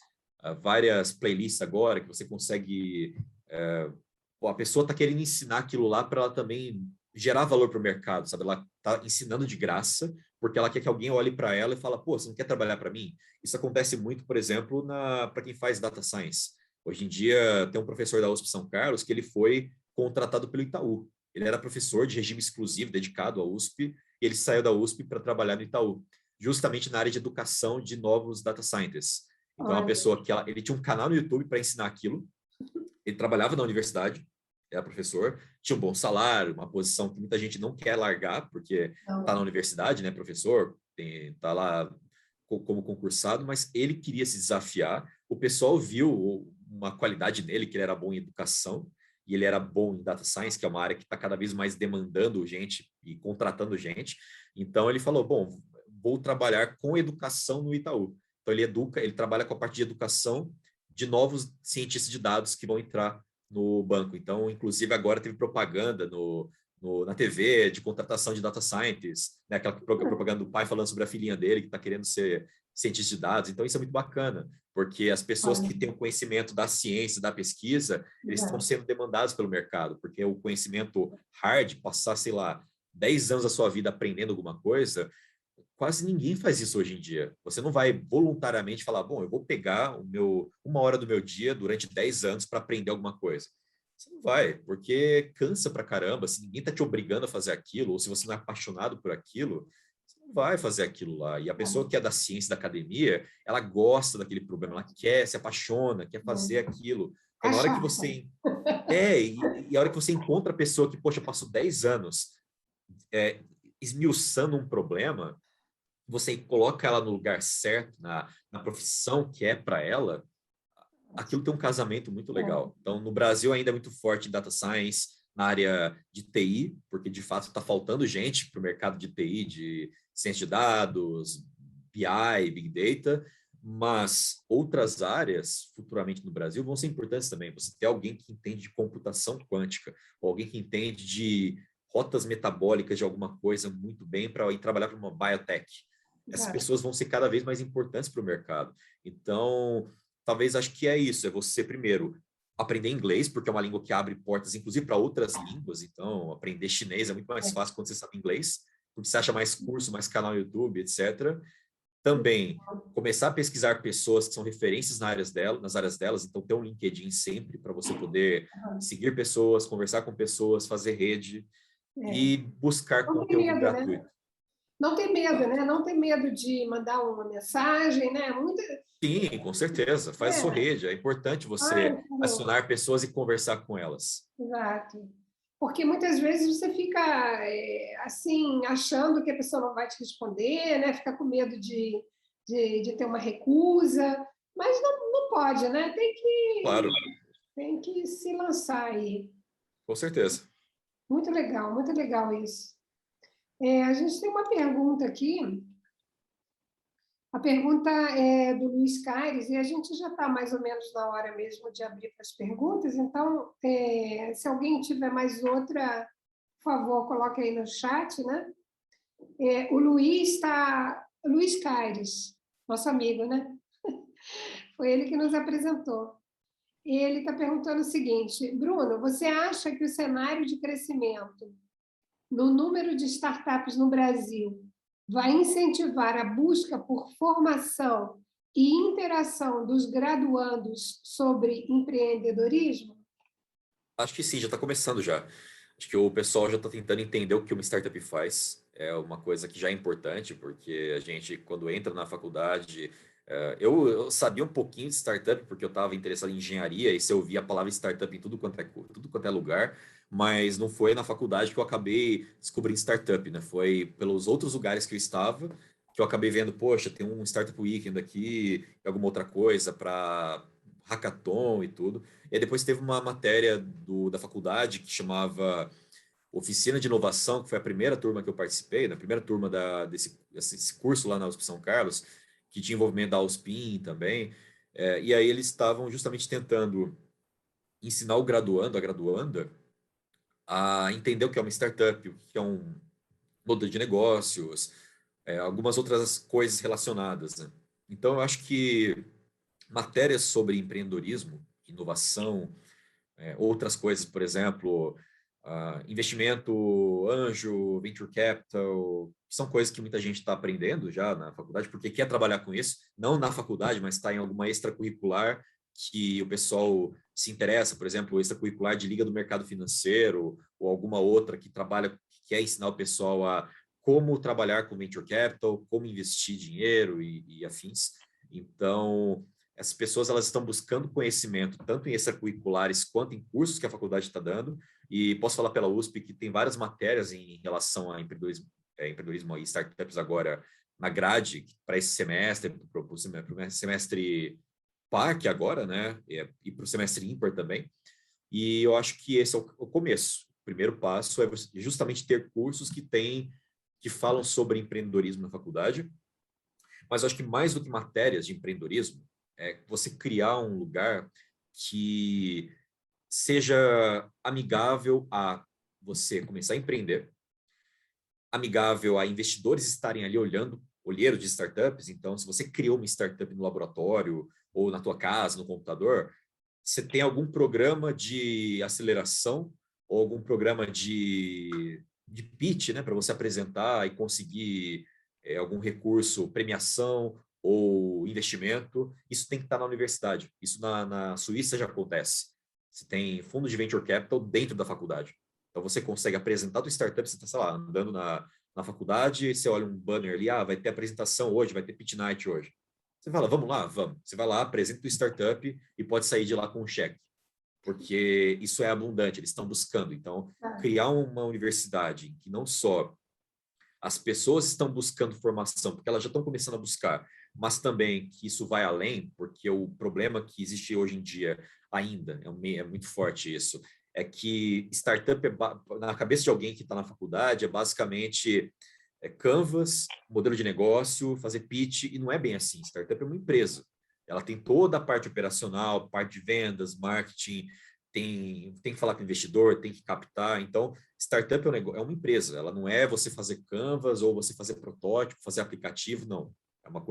playlists agora que você consegue... a pessoa está querendo ensinar aquilo lá para ela também gerar valor para o mercado, sabe? Ela está ensinando de graça porque ela quer que alguém olhe para ela e fala, pô, você não quer trabalhar para mim? Isso acontece muito, por exemplo, para quem faz data science. Hoje em dia, tem um professor da USP São Carlos que ele foi contratado pelo Itaú. Ele era professor de regime exclusivo, dedicado à USP, e ele saiu da USP para trabalhar no Itaú, justamente na área de educação de novos data scientists. Então, é uma pessoa que ele tinha um canal no YouTube para ensinar aquilo, ele trabalhava na universidade, era professor, tinha um bom salário, uma posição que muita gente não quer largar, porque está na universidade, né, professor, está lá como concursado, mas ele queria se desafiar. O pessoal viu uma qualidade nele, que ele era bom em educação, e ele era bom em data science, que é uma área que está cada vez mais demandando gente e contratando gente. Então ele falou, bom, vou trabalhar com educação no Itaú. Então ele trabalha com a parte de educação de novos cientistas de dados que vão entrar no banco. Então, inclusive, agora teve propaganda na TV de contratação de data scientists, né? Aquela propaganda do pai falando sobre a filhinha dele que está querendo ser cientista de dados. Então, isso é muito bacana, porque as pessoas que têm o conhecimento da ciência, da pesquisa, eles estão sendo demandados pelo mercado, porque o conhecimento hard, passar, sei lá, 10 anos da sua vida aprendendo alguma coisa, quase ninguém faz isso hoje em dia. Você não vai voluntariamente falar, bom, eu vou pegar uma hora do meu dia durante 10 anos para aprender alguma coisa. Você não vai, porque cansa pra caramba. Se ninguém está te obrigando a fazer aquilo, ou se você não é apaixonado por aquilo, você não vai fazer aquilo lá. E a pessoa que é da ciência, da academia, ela gosta daquele problema, ela quer, se apaixona, quer fazer aquilo. Então, na hora que você... e a hora que você encontra a pessoa que, poxa, passou 10 anos esmiuçando um problema, você coloca ela no lugar certo, na profissão que é para ela, aquilo tem um casamento muito legal. Então, no Brasil ainda é muito forte em data science, na área de TI, porque de fato está faltando gente para o mercado de TI, de ciência de dados, BI, Big Data, mas outras áreas futuramente no Brasil vão ser importantes também. Você ter alguém que entende de computação quântica, ou alguém que entende de rotas metabólicas de alguma coisa muito bem para ir trabalhar para uma biotech. Essas pessoas vão ser cada vez mais importantes para o mercado. Então, talvez acho que é isso, é você primeiro aprender inglês, porque é uma língua que abre portas, inclusive, para outras línguas. Então, aprender chinês é muito mais fácil quando você sabe inglês, porque você acha mais curso, mais canal no YouTube, etc. Também, começar a pesquisar pessoas que são referências nas áreas delas, então ter um LinkedIn sempre para você poder seguir pessoas, conversar com pessoas, fazer rede e buscar conteúdo gratuito. Né? Não tem medo, né? Não tem medo de mandar uma mensagem, né? Sim, com certeza. Faz sua rede. É importante você acionar pessoas e conversar com elas. Exato. Porque muitas vezes você fica assim, achando que a pessoa não vai te responder, né? Fica com medo de ter uma recusa, mas não pode, né? Claro. Tem que se lançar aí. Com certeza. Muito legal isso. A gente tem uma pergunta aqui. A pergunta é do Luiz Caires, e a gente já está mais ou menos na hora mesmo de abrir para as perguntas, então, se alguém tiver mais outra, por favor, coloque aí no chat, né? O Luiz Caires, nosso amigo, né? Foi ele que nos apresentou. Ele está perguntando o seguinte: Bruno, você acha que o cenário de crescimento no número de startups no Brasil vai incentivar a busca por formação e interação dos graduandos sobre empreendedorismo? Acho que sim, já está começando já. Acho que o pessoal já está tentando entender o que uma startup faz. É uma coisa que já é importante, porque a gente, quando entra na faculdade, eu sabia um pouquinho de startup, porque eu estava interessado em engenharia, e se eu via a palavra startup em tudo quanto é lugar, mas não foi na faculdade que eu acabei descobrindo startup, né? Foi pelos outros lugares que eu estava, que eu acabei vendo, poxa, tem um Startup Weekend aqui, alguma outra coisa para hackathon e tudo. E aí depois teve uma matéria da faculdade que chamava Oficina de Inovação, que foi a primeira turma que eu participei, na primeira turma desse curso lá na USP São Carlos, que tinha envolvimento da USPIN também. E aí eles estavam justamente tentando ensinar o graduando, a graduanda, a entender o que é uma startup, o que é um modelo de negócios, algumas outras coisas relacionadas, né? Então, eu acho que matérias sobre empreendedorismo, inovação, outras coisas, por exemplo, investimento, anjo, venture capital, são coisas que muita gente está aprendendo já na faculdade, porque quer trabalhar com isso, não na faculdade, mas está em alguma extracurricular que o pessoal se interessa, por exemplo, extracurricular de Liga do Mercado Financeiro, ou alguma outra que trabalha, que quer ensinar o pessoal a como trabalhar com venture capital, como investir dinheiro e afins. Então, essas pessoas elas estão buscando conhecimento, tanto em extracurriculares quanto em cursos que a faculdade está dando, e posso falar pela USP que tem várias matérias em relação a empreendedorismo e startups agora na grade para esse semestre, para o semestre PAC agora, né? E para o semestre ímpar também. E eu acho que esse é o começo. O primeiro passo é justamente ter cursos que falam sobre empreendedorismo na faculdade. Mas eu acho que mais do que matérias de empreendedorismo, é você criar um lugar que seja amigável a você começar a empreender, amigável a investidores estarem ali olhando, olheiro de startups. Então, se você criou uma startup no laboratório ou na tua casa, no computador, você tem algum programa de aceleração ou algum programa de pitch, né, para você apresentar e conseguir algum recurso, premiação ou investimento. Isso tem que estar na universidade. Isso na Suíça já acontece. Você tem fundo de venture capital dentro da faculdade. Então, você consegue apresentar tua startup, você está, sei lá, andando na faculdade, você olha um banner ali, vai ter apresentação hoje, vai ter pitch night hoje. Você fala, vamos lá, vamos. Você vai lá, apresenta tua startup e pode sair de lá com um cheque. Porque isso é abundante, eles estão buscando. Então, criar uma universidade em que não só as pessoas estão buscando formação, porque elas já estão começando a buscar, mas também que isso vai além, porque o problema que existe hoje em dia ainda, é muito forte isso, é que startup, na cabeça de alguém que está na faculdade, é basicamente Canvas, modelo de negócio, fazer pitch, e não é bem assim. Startup é uma empresa. Ela tem toda a parte operacional, parte de vendas, marketing, tem que falar com o investidor, tem que captar. Então, startup é uma empresa. Ela não é você fazer Canvas ou você fazer protótipo, fazer aplicativo, não. É uma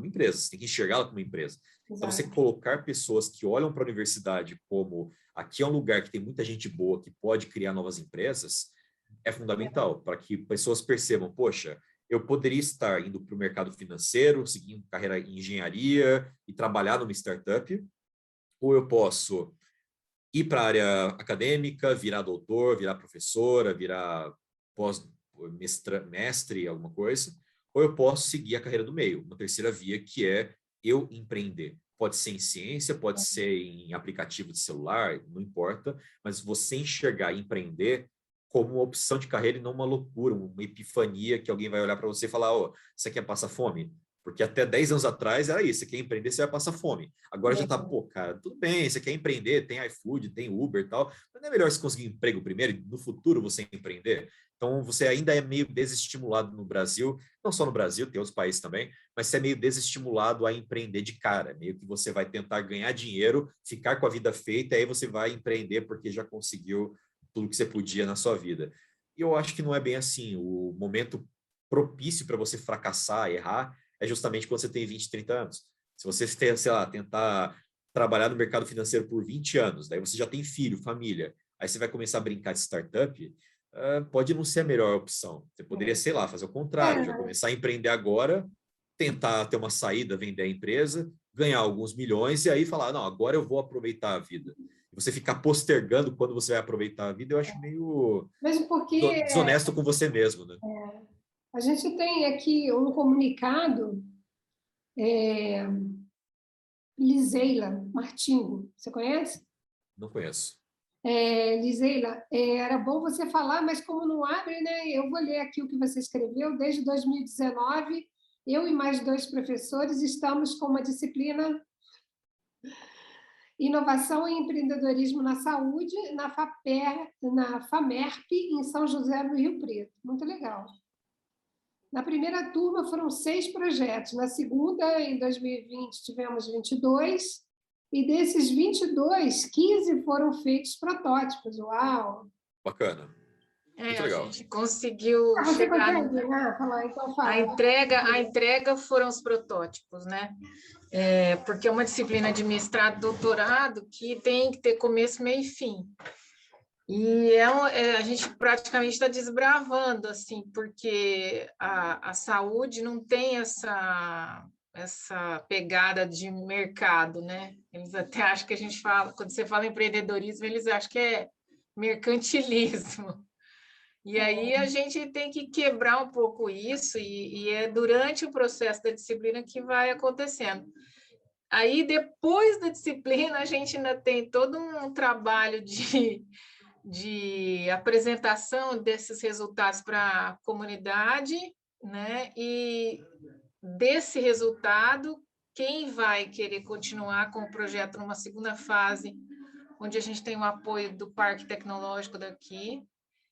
empresa. Você tem que enxergá-la como uma empresa. Então, você colocar pessoas que olham para a universidade como aqui é um lugar que tem muita gente boa que pode criar novas empresas, é fundamental para que pessoas percebam, poxa, eu poderia estar indo para o mercado financeiro, seguindo carreira em engenharia e trabalhar numa startup, ou eu posso ir para a área acadêmica, virar doutor, virar professora, virar mestre, alguma coisa, ou eu posso seguir a carreira do meio, uma terceira via que é eu empreender. Pode ser em ciência, pode ser em aplicativo de celular, não importa, mas você enxergar e empreender como uma opção de carreira e não uma loucura, uma epifania que alguém vai olhar para você e falar, você quer passar fome? Porque até 10 anos atrás era isso, você quer empreender, você vai passar fome. Agora já tá, cara, tudo bem, você quer empreender, tem iFood, tem Uber e tal, mas não é melhor você conseguir emprego primeiro e no futuro você empreender? Então, você ainda é meio desestimulado no Brasil, não só no Brasil, tem outros países também, mas você é meio desestimulado a empreender de cara, meio que você vai tentar ganhar dinheiro, ficar com a vida feita, aí você vai empreender porque já conseguiu tudo que você podia na sua vida. E eu acho que não é bem assim. O momento propício para você fracassar, errar, é justamente quando você tem 20, 30 anos. Se você, sei lá, tentar trabalhar no mercado financeiro por 20 anos, daí você já tem filho, família, aí você vai começar a brincar de startup, pode não ser a melhor opção. Você poderia, sei lá, fazer o contrário, já começar a empreender agora, tentar ter uma saída, vender a empresa, ganhar alguns milhões e aí falar, não, agora eu vou aproveitar a vida. E você ficar postergando quando você vai aproveitar a vida, eu acho meio Mesmo porque desonesto com você mesmo, né? A gente tem aqui um comunicado, Liseila Martinho, você conhece? Não conheço. Liseila, era bom você falar, mas como não abre, né? Eu vou ler aqui o que você escreveu. Desde 2019, eu e mais 2 professores estamos com uma disciplina Inovação e Empreendedorismo na Saúde, na FAMERP, em São José do Rio Preto. Muito legal. Na primeira turma foram 6 projetos, na segunda, em 2020, tivemos 22, e desses 22, 15 foram feitos protótipos. Uau! Bacana. Muito legal. A gente conseguiu chegar... falar, então fala. A entrega foram os protótipos, né? Porque é uma disciplina de mestrado, doutorado, que tem que ter começo, meio e fim. E a gente praticamente está desbravando, assim, porque a saúde não tem essa pegada de mercado, né? Eles até acham que a gente fala, quando você fala empreendedorismo, eles acham que é mercantilismo. E aí a gente tem que quebrar um pouco isso, e é durante o processo da disciplina que vai acontecendo. Aí, depois da disciplina, a gente ainda tem todo um trabalho de apresentação desses resultados para a comunidade, né? E desse resultado, quem vai querer continuar com o projeto numa segunda fase, onde a gente tem o apoio do Parque Tecnológico daqui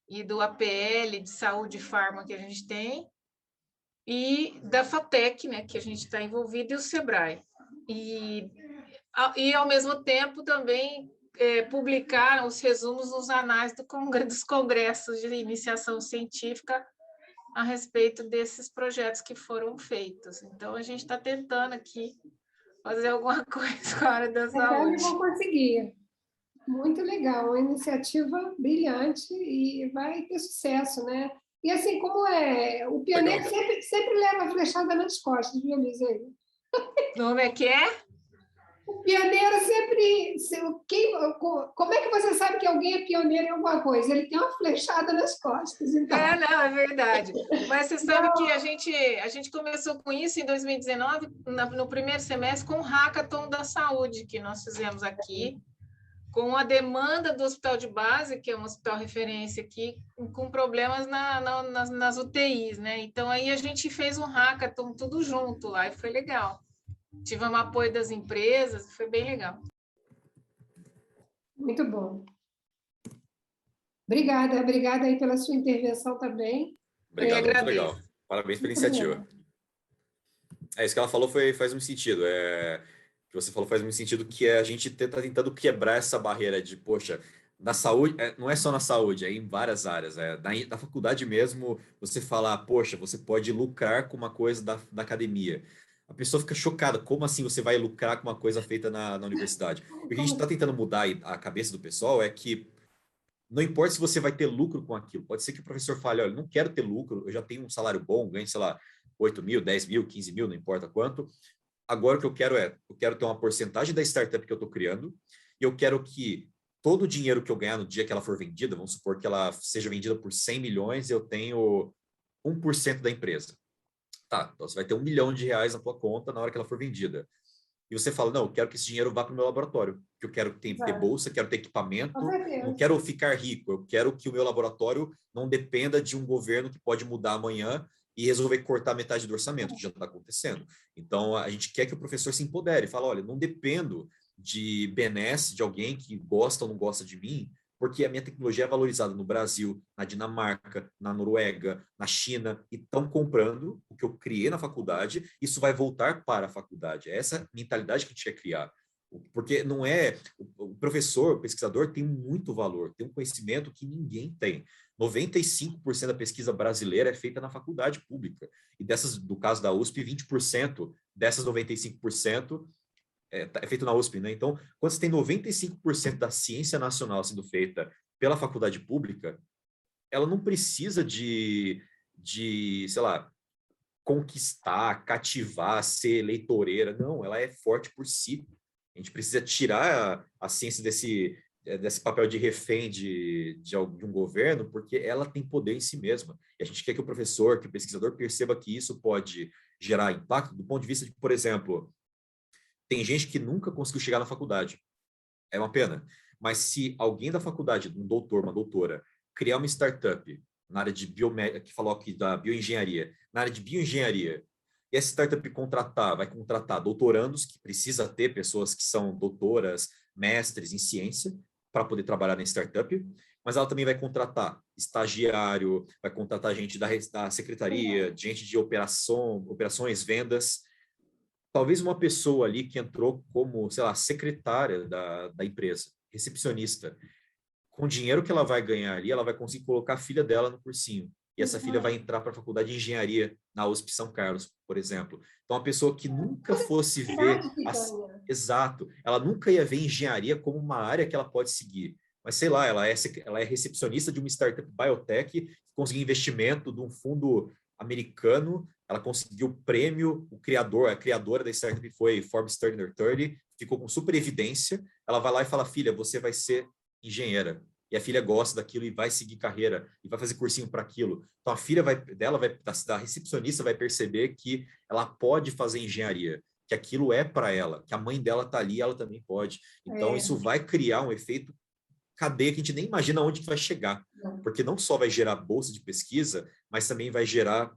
e do APL de Saúde e Farma que a gente tem, e da FATEC, né, que a gente está envolvido, e o SEBRAE. E ao mesmo tempo, também publicaram os resumos nos anais dos congressos de iniciação científica a respeito desses projetos que foram feitos. Então, a gente está tentando aqui fazer alguma coisa com a área da saúde. Vou conseguir. Muito legal, uma iniciativa brilhante e vai ter sucesso, né? E assim, como o pioneiro sempre leva a flechada nas costas, viu, Eliseu? Como é que é? O pioneiro sempre... como é que você sabe que alguém é pioneiro em alguma coisa? Ele tem uma flechada nas costas. Então. Não, é verdade. Mas você sabe que a gente começou com isso em 2019, no primeiro semestre, com o Hackathon da Saúde, que nós fizemos aqui, com a demanda do hospital de base, que é um hospital referência aqui, com problemas nas UTIs, né? Então, aí a gente fez um hackathon tudo junto lá, e foi legal. Tivemos apoio das empresas, foi bem legal. Muito bom. Obrigada aí pela sua intervenção também. Obrigado, muito legal. Parabéns pela iniciativa. Isso que ela falou faz muito sentido. O que você falou faz muito sentido, que a gente está tentando quebrar essa barreira de, poxa, na saúde, não é só na saúde, é em várias áreas. Na faculdade mesmo, você fala, poxa, você pode lucrar com uma coisa da academia. A pessoa fica chocada, como assim você vai lucrar com uma coisa feita na universidade? O que a gente está tentando mudar a cabeça do pessoal é que não importa se você vai ter lucro com aquilo, pode ser que o professor fale, olha, não quero ter lucro, eu já tenho um salário bom, ganho, sei lá, 8 mil, 10 mil, 15 mil, não importa quanto. Agora o que eu quero ter uma porcentagem da startup que eu estou criando, e eu quero que todo o dinheiro que eu ganhar no dia que ela for vendida, vamos supor que ela seja vendida por 100 milhões, eu tenho 1% da empresa. Tá, então você vai ter R$1 milhão na tua conta na hora que ela for vendida. E você fala, não, eu quero que esse dinheiro vá para o meu laboratório, que eu quero ter bolsa, quero ter equipamento, não quero ficar rico, eu quero que o meu laboratório não dependa de um governo que pode mudar amanhã e resolver cortar metade do orçamento, que já está acontecendo. Então, a gente quer que o professor se empodere, fala, olha, não dependo de benesse de alguém que gosta ou não gosta de mim, porque a minha tecnologia é valorizada no Brasil, na Dinamarca, na Noruega, na China, e estão comprando o que eu criei na faculdade, isso vai voltar para a faculdade. É essa mentalidade que a gente quer criar. Porque não é... O professor, o pesquisador tem muito valor, tem um conhecimento que ninguém tem. 95% da pesquisa brasileira é feita na faculdade pública. E do caso da USP, 20% dessas 95% é feito na USP, né? Então, quando você tem 95% da ciência nacional sendo feita pela faculdade pública, ela não precisa de sei lá, conquistar, cativar, ser eleitoreira. Não, ela é forte por si. A gente precisa tirar a ciência desse papel de refém de um governo, porque ela tem poder em si mesma. E a gente quer que o professor, que o pesquisador perceba que isso pode gerar impacto do ponto de vista de, por exemplo, tem gente que nunca conseguiu chegar na faculdade. É uma pena. Mas se alguém da faculdade, um doutor, uma doutora, criar uma startup na área de que falou aqui da bioengenharia, na área de bioengenharia, e essa startup vai contratar doutorandos, que precisa ter pessoas que são doutoras, mestres em ciência, para poder trabalhar na startup, mas ela também vai contratar estagiário, vai contratar gente da secretaria, gente de operações, vendas. Talvez uma pessoa ali que entrou como, sei lá, secretária da empresa, recepcionista, com o dinheiro que ela vai ganhar ali, ela vai conseguir colocar a filha dela no cursinho. E essa filha vai entrar para a faculdade de engenharia na USP São Carlos, por exemplo. Então, uma pessoa que nunca fosse ver... Exato. Ela nunca ia ver engenharia como uma área que ela pode seguir. mas sei lá, ela é recepcionista de uma startup biotech que conseguiu investimento de um fundo americano, ela conseguiu o prêmio, a criadora da startup foi Forbes 30 30, ficou com super evidência, ela vai lá e fala, filha, você vai ser engenheira. E a filha gosta daquilo e vai seguir carreira, e vai fazer cursinho para aquilo. Então a filha da recepcionista vai perceber que ela pode fazer engenharia, que aquilo é para ela, que a mãe dela está ali, ela também pode. Então isso vai criar um efeito cadeia que a gente nem imagina onde que vai chegar, porque não só vai gerar bolsa de pesquisa, mas também vai gerar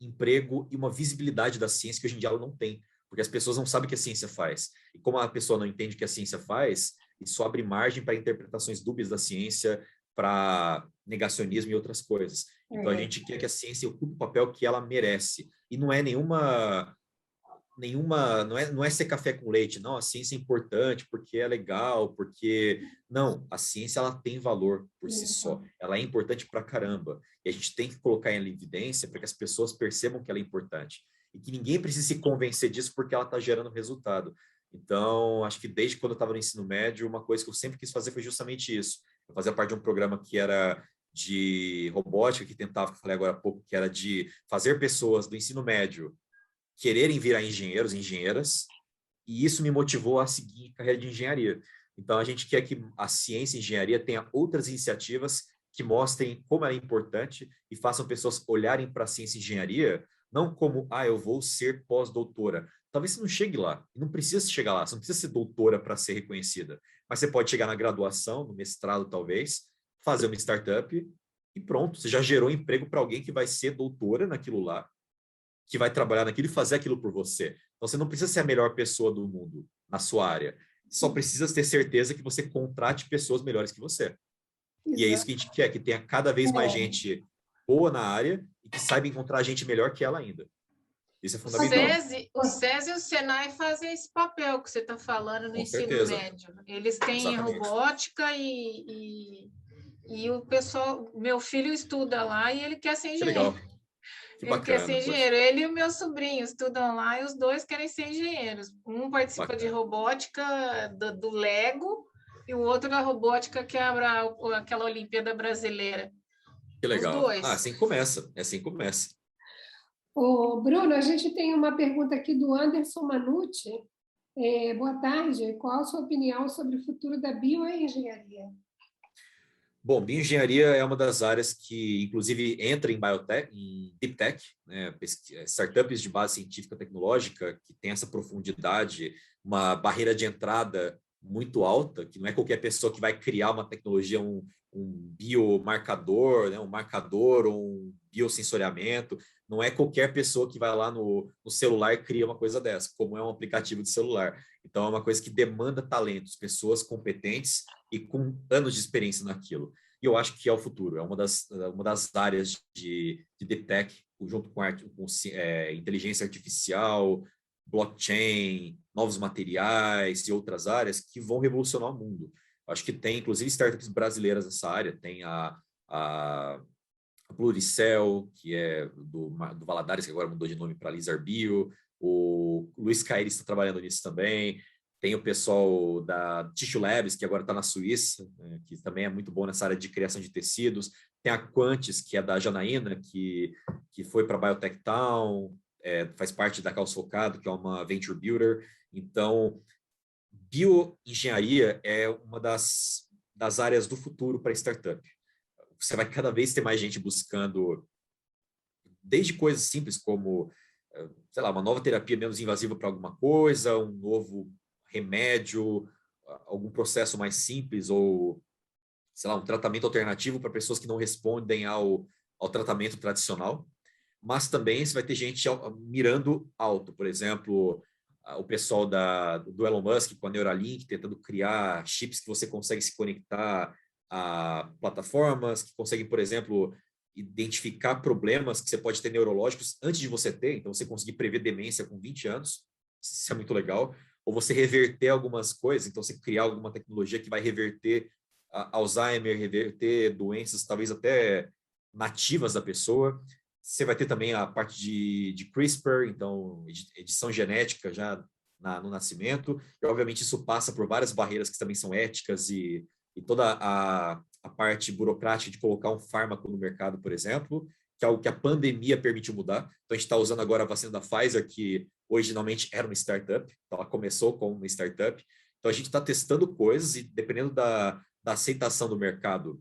emprego e uma visibilidade da ciência que hoje em dia ela não tem, porque as pessoas não sabem o que a ciência faz. E como a pessoa não entende o que a ciência faz, isso abre margem para interpretações dúbias da ciência, para negacionismo e outras coisas. Então a gente quer que a ciência ocupe o papel que ela merece. E não é não é ser café com leite, não, a ciência é importante porque é legal, porque não, a ciência ela tem valor por si só, ela é importante pra caramba, e a gente tem que colocar ela em evidência para que as pessoas percebam que ela é importante, e que ninguém precise se convencer disso porque ela está gerando resultado. Então, acho que desde quando eu estava no ensino médio, uma coisa que eu sempre quis fazer foi justamente isso. Eu fazia parte de um programa que era de robótica, que tentava, que eu falei agora há pouco, que era de fazer pessoas do ensino médio quererem virar engenheiros, engenheiras, e isso me motivou a seguir carreira de engenharia. Então, a gente quer que a ciência e a engenharia tenha outras iniciativas que mostrem como ela é importante e façam pessoas olharem para a ciência e engenharia não como, eu vou ser pós-doutora. Talvez você não chegue lá, e não precisa chegar lá, você não precisa ser doutora para ser reconhecida, mas você pode chegar na graduação, no mestrado talvez, fazer uma startup e pronto, você já gerou emprego para alguém que vai ser doutora naquilo lá, que vai trabalhar naquilo e fazer aquilo por você. Então, você não precisa ser a melhor pessoa do mundo na sua área. Só precisa ter certeza que você contrate pessoas melhores que você. Exato. E é isso que a gente quer, que tenha cada vez mais gente boa na área e que saiba encontrar gente melhor que ela ainda. Isso é fundamental. O SESI e o Senai fazem esse papel que você está falando no ensino médio. Eles têm robótica e o pessoal... Meu filho estuda lá e ele quer ser engenheiro. Que legal. Que bacana, ele quer ser engenheiro. Ele e o meu sobrinho estudam lá e os dois querem ser engenheiros. Um participa de robótica do Lego e o outro da robótica que abre aquela Olimpíada Brasileira. Que legal. Os dois. Assim começa. Assim começa. Ô, Bruno, a gente tem uma pergunta aqui do Anderson Manucci. Boa tarde. Qual a sua opinião sobre o futuro da bioengenharia? Bom, bioengenharia é uma das áreas que, inclusive, entra em biotech, em deep tech, né? Startups de base científica e tecnológica que tem essa profundidade, uma barreira de entrada muito alta, que não é qualquer pessoa que vai criar uma tecnologia, um biomarcador, né? Um marcador ou um biosensoriamento. Não é qualquer pessoa que vai lá no celular e cria uma coisa dessa, como é um aplicativo de celular. Então, é uma coisa que demanda talentos, pessoas competentes e com anos de experiência naquilo. E eu acho que é o futuro, é uma das áreas de deep tech, junto com inteligência artificial, blockchain, novos materiais e outras áreas que vão revolucionar o mundo. Eu acho que tem, inclusive, startups brasileiras nessa área, tem a Pluricell, que é do Valadares, que agora mudou de nome para Lizard Bio, o Luiz Caires está trabalhando nisso também. Tem o pessoal da Tissue Labs, que agora está na Suíça, né, que também é muito bom nessa área de criação de tecidos. Tem a Quantis, que é da Janaína, que foi para a Biotech Town, faz parte da Caos Focado, que é uma Venture Builder. Então, bioengenharia é uma das áreas do futuro para startup. Você vai cada vez ter mais gente buscando, desde coisas simples como, sei lá, uma nova terapia menos invasiva para alguma coisa, um novo remédio, algum processo mais simples ou, sei lá, um tratamento alternativo para pessoas que não respondem ao tratamento tradicional. Mas também você vai ter gente mirando alto, por exemplo, o pessoal do Elon Musk com a Neuralink, tentando criar chips que você consegue se conectar a plataformas, que conseguem, por exemplo, identificar problemas que você pode ter neurológicos antes de você ter, então você conseguir prever demência com 20 anos, isso é muito legal. Ou você reverter algumas coisas, então você criar alguma tecnologia que vai reverter Alzheimer, reverter doenças talvez até nativas da pessoa. Você vai ter também a parte de CRISPR, então edição genética já no nascimento, e obviamente isso passa por várias barreiras que também são éticas e e toda a parte burocrática de colocar um fármaco no mercado, por exemplo, que é algo que a pandemia permitiu mudar. Então, a gente está usando agora a vacina da Pfizer, que originalmente era uma startup, então ela começou como uma startup. Então, a gente está testando coisas e, dependendo da aceitação do mercado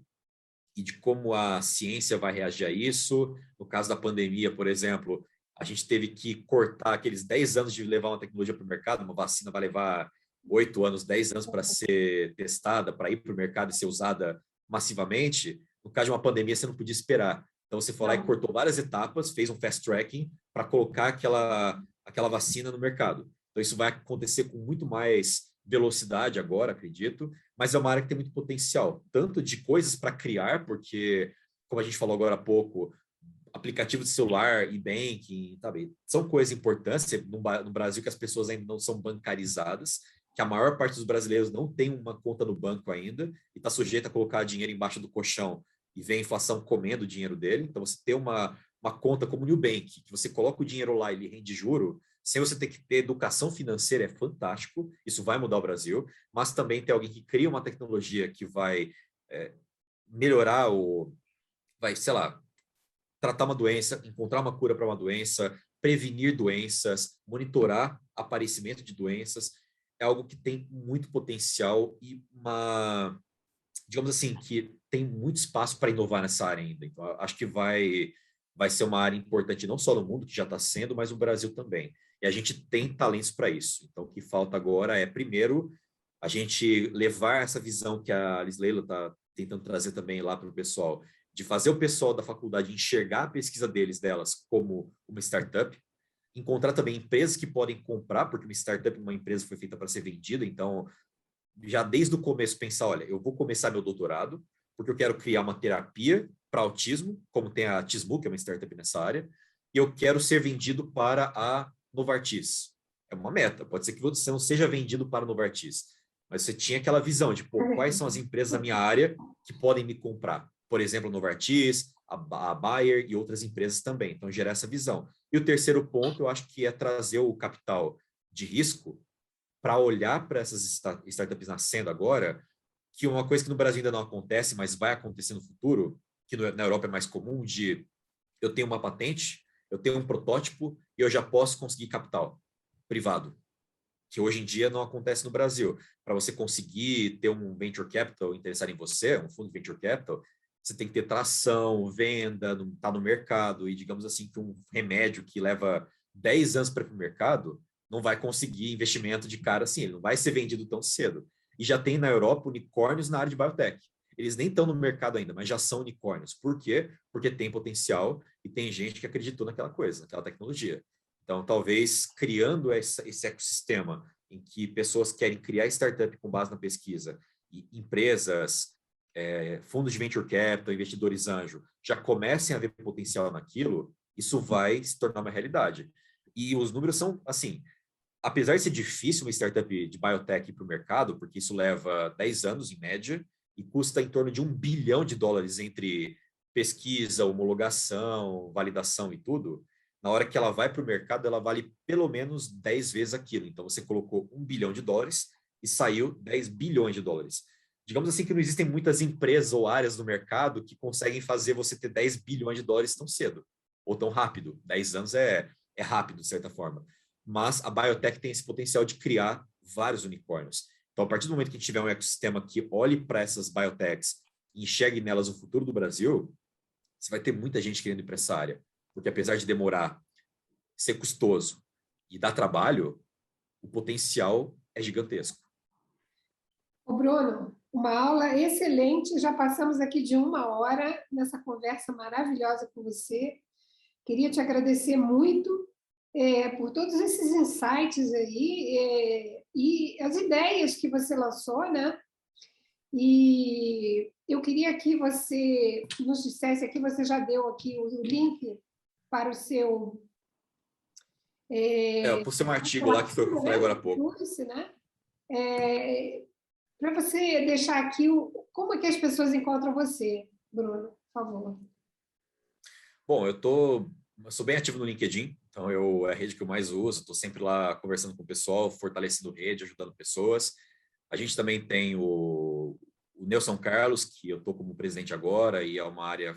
e de como a ciência vai reagir a isso, no caso da pandemia, por exemplo, a gente teve que cortar aqueles 10 anos de levar uma tecnologia para o mercado, uma vacina vai levar 8 anos, 10 anos para ser testada, para ir para o mercado e ser usada massivamente. No caso de uma pandemia, você não podia esperar. Então, você foi lá e cortou várias etapas, fez um fast tracking para colocar aquela vacina no mercado. Então, isso vai acontecer com muito mais velocidade agora, acredito, mas é uma área que tem muito potencial, tanto de coisas para criar, porque, como a gente falou agora há pouco, aplicativo de celular, e-banking, sabe? São coisas importantes no Brasil que as pessoas ainda não são bancarizadas, que a maior parte dos brasileiros não tem uma conta no banco ainda e está sujeito a colocar dinheiro embaixo do colchão e ver a inflação comendo o dinheiro dele. Então, você ter uma conta como o Nubank, que você coloca o dinheiro lá e ele rende juro, sem você ter que ter educação financeira, é fantástico. Isso vai mudar o Brasil, mas também ter alguém que cria uma tecnologia que vai melhorar vai, sei lá, tratar uma doença, encontrar uma cura para uma doença, prevenir doenças, monitorar aparecimento de doenças, é algo que tem muito potencial e digamos assim, que tem muito espaço para inovar nessa área ainda. Então, acho que vai ser uma área importante não só no mundo, que já está sendo, mas no Brasil também. E a gente tem talentos para isso. Então, o que falta agora é, primeiro, a gente levar essa visão que a Liz Leila está tentando trazer também lá para o pessoal, de fazer o pessoal da faculdade enxergar a pesquisa delas como uma startup, encontrar também empresas que podem comprar, porque uma startup, uma empresa foi feita para ser vendida, então, já desde o começo pensar, olha, eu vou começar meu doutorado, porque eu quero criar uma terapia para autismo, como tem a Tismu, que é uma startup nessa área, e eu quero ser vendido para a Novartis. É uma meta, pode ser que você não seja vendido para a Novartis, mas você tinha aquela visão de, pô, quais são as empresas da minha área que podem me comprar? Por exemplo, a Novartis, a Bayer e outras empresas também. Então, gerar essa visão. E o terceiro ponto, eu acho que é trazer o capital de risco para olhar para essas startups nascendo agora, que uma coisa que no Brasil ainda não acontece, mas vai acontecer no futuro, que na Europa é mais comum, de eu tenho uma patente, eu tenho um protótipo e eu já posso conseguir capital privado, que hoje em dia não acontece no Brasil. Para você conseguir ter um venture capital interessado em você, um fundo de venture capital, você tem que ter tração, venda, estar no mercado, e digamos assim que um remédio que leva 10 anos para ir para o mercado não vai conseguir investimento de cara assim, ele não vai ser vendido tão cedo. E já tem na Europa unicórnios na área de biotech. Eles nem estão no mercado ainda, mas já são unicórnios. Por quê? Porque tem potencial e tem gente que acreditou naquela coisa, naquela tecnologia. Então, talvez criando esse ecossistema em que pessoas querem criar startup com base na pesquisa e empresas, fundos de venture capital, investidores anjo, já comecem a ver potencial naquilo, isso vai se tornar uma realidade. E os números são, assim, apesar de ser difícil uma startup de biotech ir para o mercado, porque isso leva 10 anos em média e custa em torno de $1 bilhão entre pesquisa, homologação, validação e tudo, na hora que ela vai para o mercado, ela vale pelo menos 10 vezes aquilo. Então, você colocou $1 bilhão e saiu $10 bilhões. Digamos assim que não existem muitas empresas ou áreas do mercado que conseguem fazer você ter $10 bilhões tão cedo ou tão rápido. 10 anos é rápido, de certa forma. Mas a biotech tem esse potencial de criar vários unicórnios. Então, a partir do momento que a gente tiver um ecossistema que olhe para essas biotechs e enxergue nelas o futuro do Brasil, você vai ter muita gente querendo ir para essa área. Porque apesar de demorar, ser custoso e dar trabalho, o potencial é gigantesco. Ô Bruno, uma aula excelente. Já passamos aqui de 1 hora nessa conversa maravilhosa com você. Queria te agradecer muito por todos esses insights aí e as ideias que você lançou, né? E eu queria que você nos dissesse aqui, você já deu aqui o link para o seu... Eu pus um artigo lá que foi o que eu falei agora há pouco. Né? Para você deixar aqui como é que as pessoas encontram você, Bruno, por favor. Bom, eu sou bem ativo no LinkedIn, então é a rede que eu mais uso, estou sempre lá conversando com o pessoal, fortalecendo rede, ajudando pessoas. A gente também tem o o Nelson Carlos, que eu estou como presidente agora, e é uma área,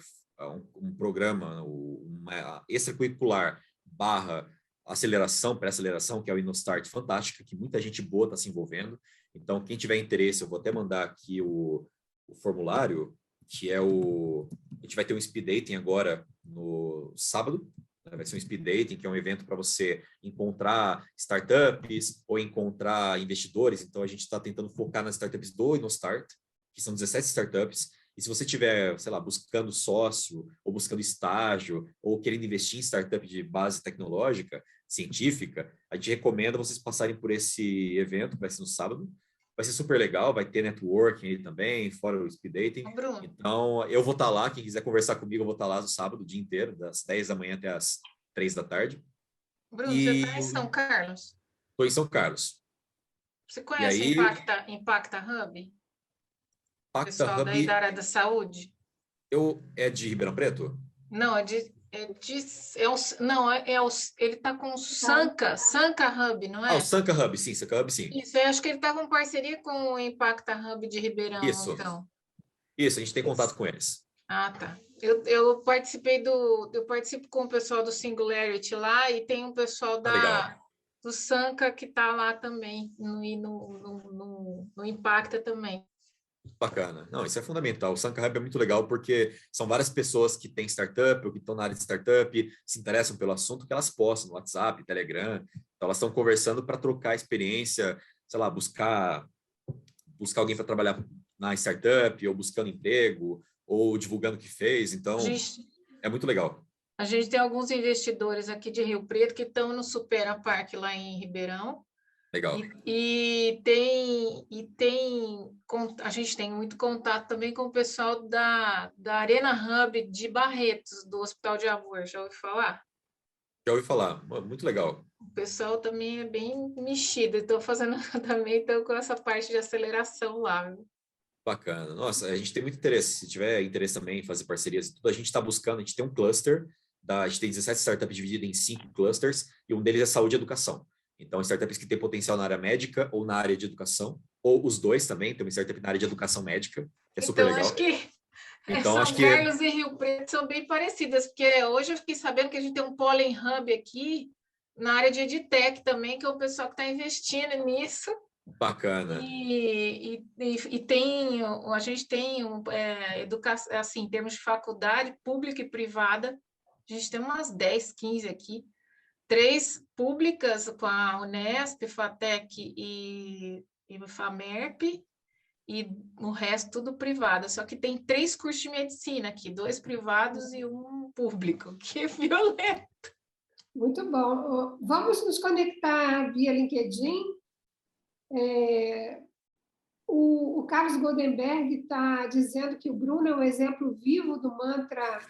um programa, uma extracurricular barra aceleração, pré-aceleração, que é o InnoStart Fantástica, que muita gente boa está se envolvendo. Então, quem tiver interesse, eu vou até mandar aqui o formulário, que é a gente vai ter um speed dating agora no sábado, né? Vai ser um speed dating, que é um evento para você encontrar startups ou encontrar investidores. Então, a gente está tentando focar nas startups do InnoStart, que são 17 startups. E se você estiver, sei lá, buscando sócio, ou buscando estágio, ou querendo investir em startup de base tecnológica, científica, a gente recomenda vocês passarem por esse evento, que vai ser no sábado. Vai ser super legal, vai ter networking aí também, fora o speed dating. Bruno. Então, eu vou estar lá, quem quiser conversar comigo, eu vou estar lá no sábado, o dia inteiro, das 10 da manhã até as 3 da tarde. Bruno, você está em São Carlos? Estou em São Carlos. Você conhece aí, Impacta Hub? Impacta Pessoal Hub, da área da saúde? É de Ribeirão Preto? Não, ele está com o Sanca Hub, não é? O Sanca Hub, sim, Sanca Hub, sim. Isso, eu acho que ele está com parceria com o Impacta Hub de Ribeirão, Isso. então. Isso, a gente tem contato com eles. Ah, tá. Eu participo com o pessoal do Singularity lá e tem um pessoal do Sanca que está lá também, no Impacta também. Bacana. Não, isso é fundamental. O Sanca Hub é muito legal porque são várias pessoas que têm startup ou que estão na área de startup, se interessam pelo assunto, que elas postam no WhatsApp, Telegram. Então, elas estão conversando para trocar experiência, sei lá, buscar alguém para trabalhar na startup, ou buscando emprego, ou divulgando o que fez. Então, é muito legal. A gente tem alguns investidores aqui de Rio Preto que estão no Supera Park lá em Ribeirão. Legal. A gente tem muito contato também com o pessoal da Arena Hub de Barretos, do Hospital de Amor. Já ouviu falar? Já ouvi falar. Muito legal. O pessoal também é bem mexido. Estou fazendo também com essa parte de aceleração lá. Bacana. Nossa, a gente tem muito interesse. Se tiver interesse também em fazer parcerias e tudo, a gente está buscando, a gente tem um cluster, a gente tem 17 startups divididas em 5 clusters, e um deles é saúde e educação. Então, startups que têm potencial na área médica ou na área de educação, ou os dois também, tem uma startup na área de educação médica, que é super legal. São Carlos e Rio Preto são bem parecidas, porque hoje eu fiquei sabendo que a gente tem um Pollen Hub aqui, na área de EdTech também, que é o pessoal que está investindo nisso. Bacana. E a gente tem educação, assim, em termos de faculdade pública e privada, a gente tem umas 10, 15 aqui. 3 públicas com a Unesp, FATEC e FAMERP, e o resto tudo privado. Só que tem 3 cursos de medicina aqui, 2 privados e 1 público, que é violento. Muito bom. Vamos nos conectar via LinkedIn. O Carlos Goldenberg está dizendo que o Bruno é um exemplo vivo do mantra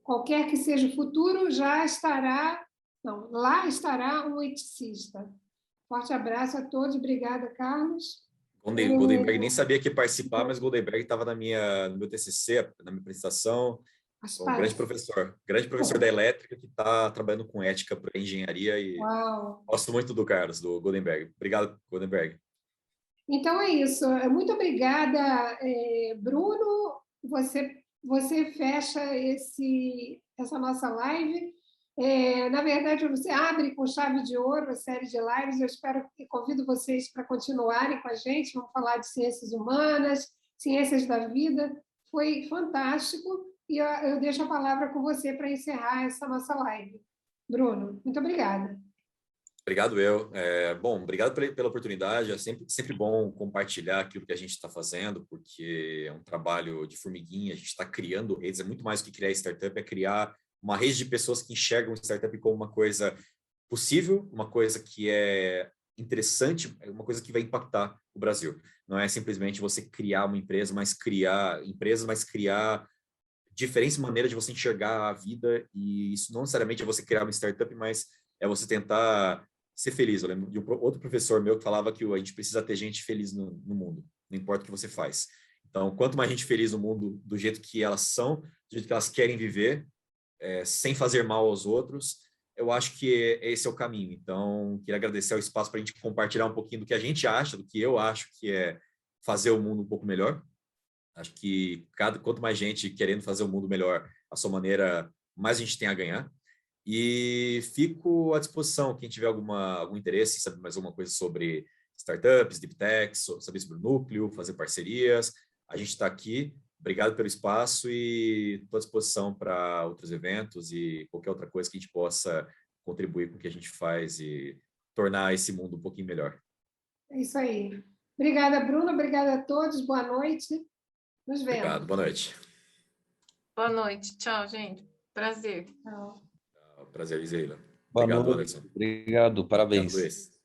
qualquer que seja o futuro, lá estará um eticista. Forte abraço a todos. Obrigada, Carlos. Goldenberg nem sabia que ia participar, mas Goldenberg estava no meu TCC, na minha apresentação. Um grande professor da elétrica que está trabalhando com ética para engenharia e gosto muito do Carlos, do Goldenberg. Obrigado, Goldenberg. Então é isso. Muito obrigada, Bruno. Você fecha essa nossa live. Na verdade, você abre com chave de ouro a série de lives. Eu espero e convido vocês para continuarem com a gente. Vamos falar de ciências humanas, ciências da vida. Foi fantástico. E eu deixo a palavra com você para encerrar essa nossa live. Bruno, muito obrigada. Obrigado, Bom, obrigado pela oportunidade. É sempre bom compartilhar aquilo que a gente está fazendo, porque é um trabalho de formiguinha, a gente está criando redes. É muito mais do que criar startup, é criar uma rede de pessoas que enxergam o startup como uma coisa possível, uma coisa que é interessante, uma coisa que vai impactar o Brasil. Não é simplesmente você criar uma empresa, mas criar diferentes maneiras de você enxergar a vida, e isso não necessariamente é você criar uma startup, mas é você tentar ser feliz. Eu lembro de outro professor meu que falava que a gente precisa ter gente feliz no mundo, não importa o que você faz. Então, quanto mais gente feliz no mundo, do jeito que elas são, do jeito que elas querem viver, sem fazer mal aos outros, eu acho que esse é o caminho. Então, queria agradecer ao espaço para a gente compartilhar um pouquinho do que a gente acha, do que eu acho que é fazer o mundo um pouco melhor. Acho que quanto mais gente querendo fazer o mundo melhor, a sua maneira, mais a gente tem a ganhar. E fico à disposição, quem tiver algum interesse em saber mais alguma coisa sobre startups, deep techs, saber sobre o núcleo, fazer parcerias, a gente está aqui. Obrigado pelo espaço e estou à disposição para outros eventos e qualquer outra coisa que a gente possa contribuir com o que a gente faz e tornar esse mundo um pouquinho melhor. É isso aí. Obrigada, Bruno. Obrigada a todos. Boa noite. Nos vemos. Obrigado. Boa noite. Boa noite. Tchau, gente. Prazer. Tchau. Prazer, Isaíla. Boa Obrigado, noite. Anderson. Obrigado, parabéns. Obrigado, Luiz.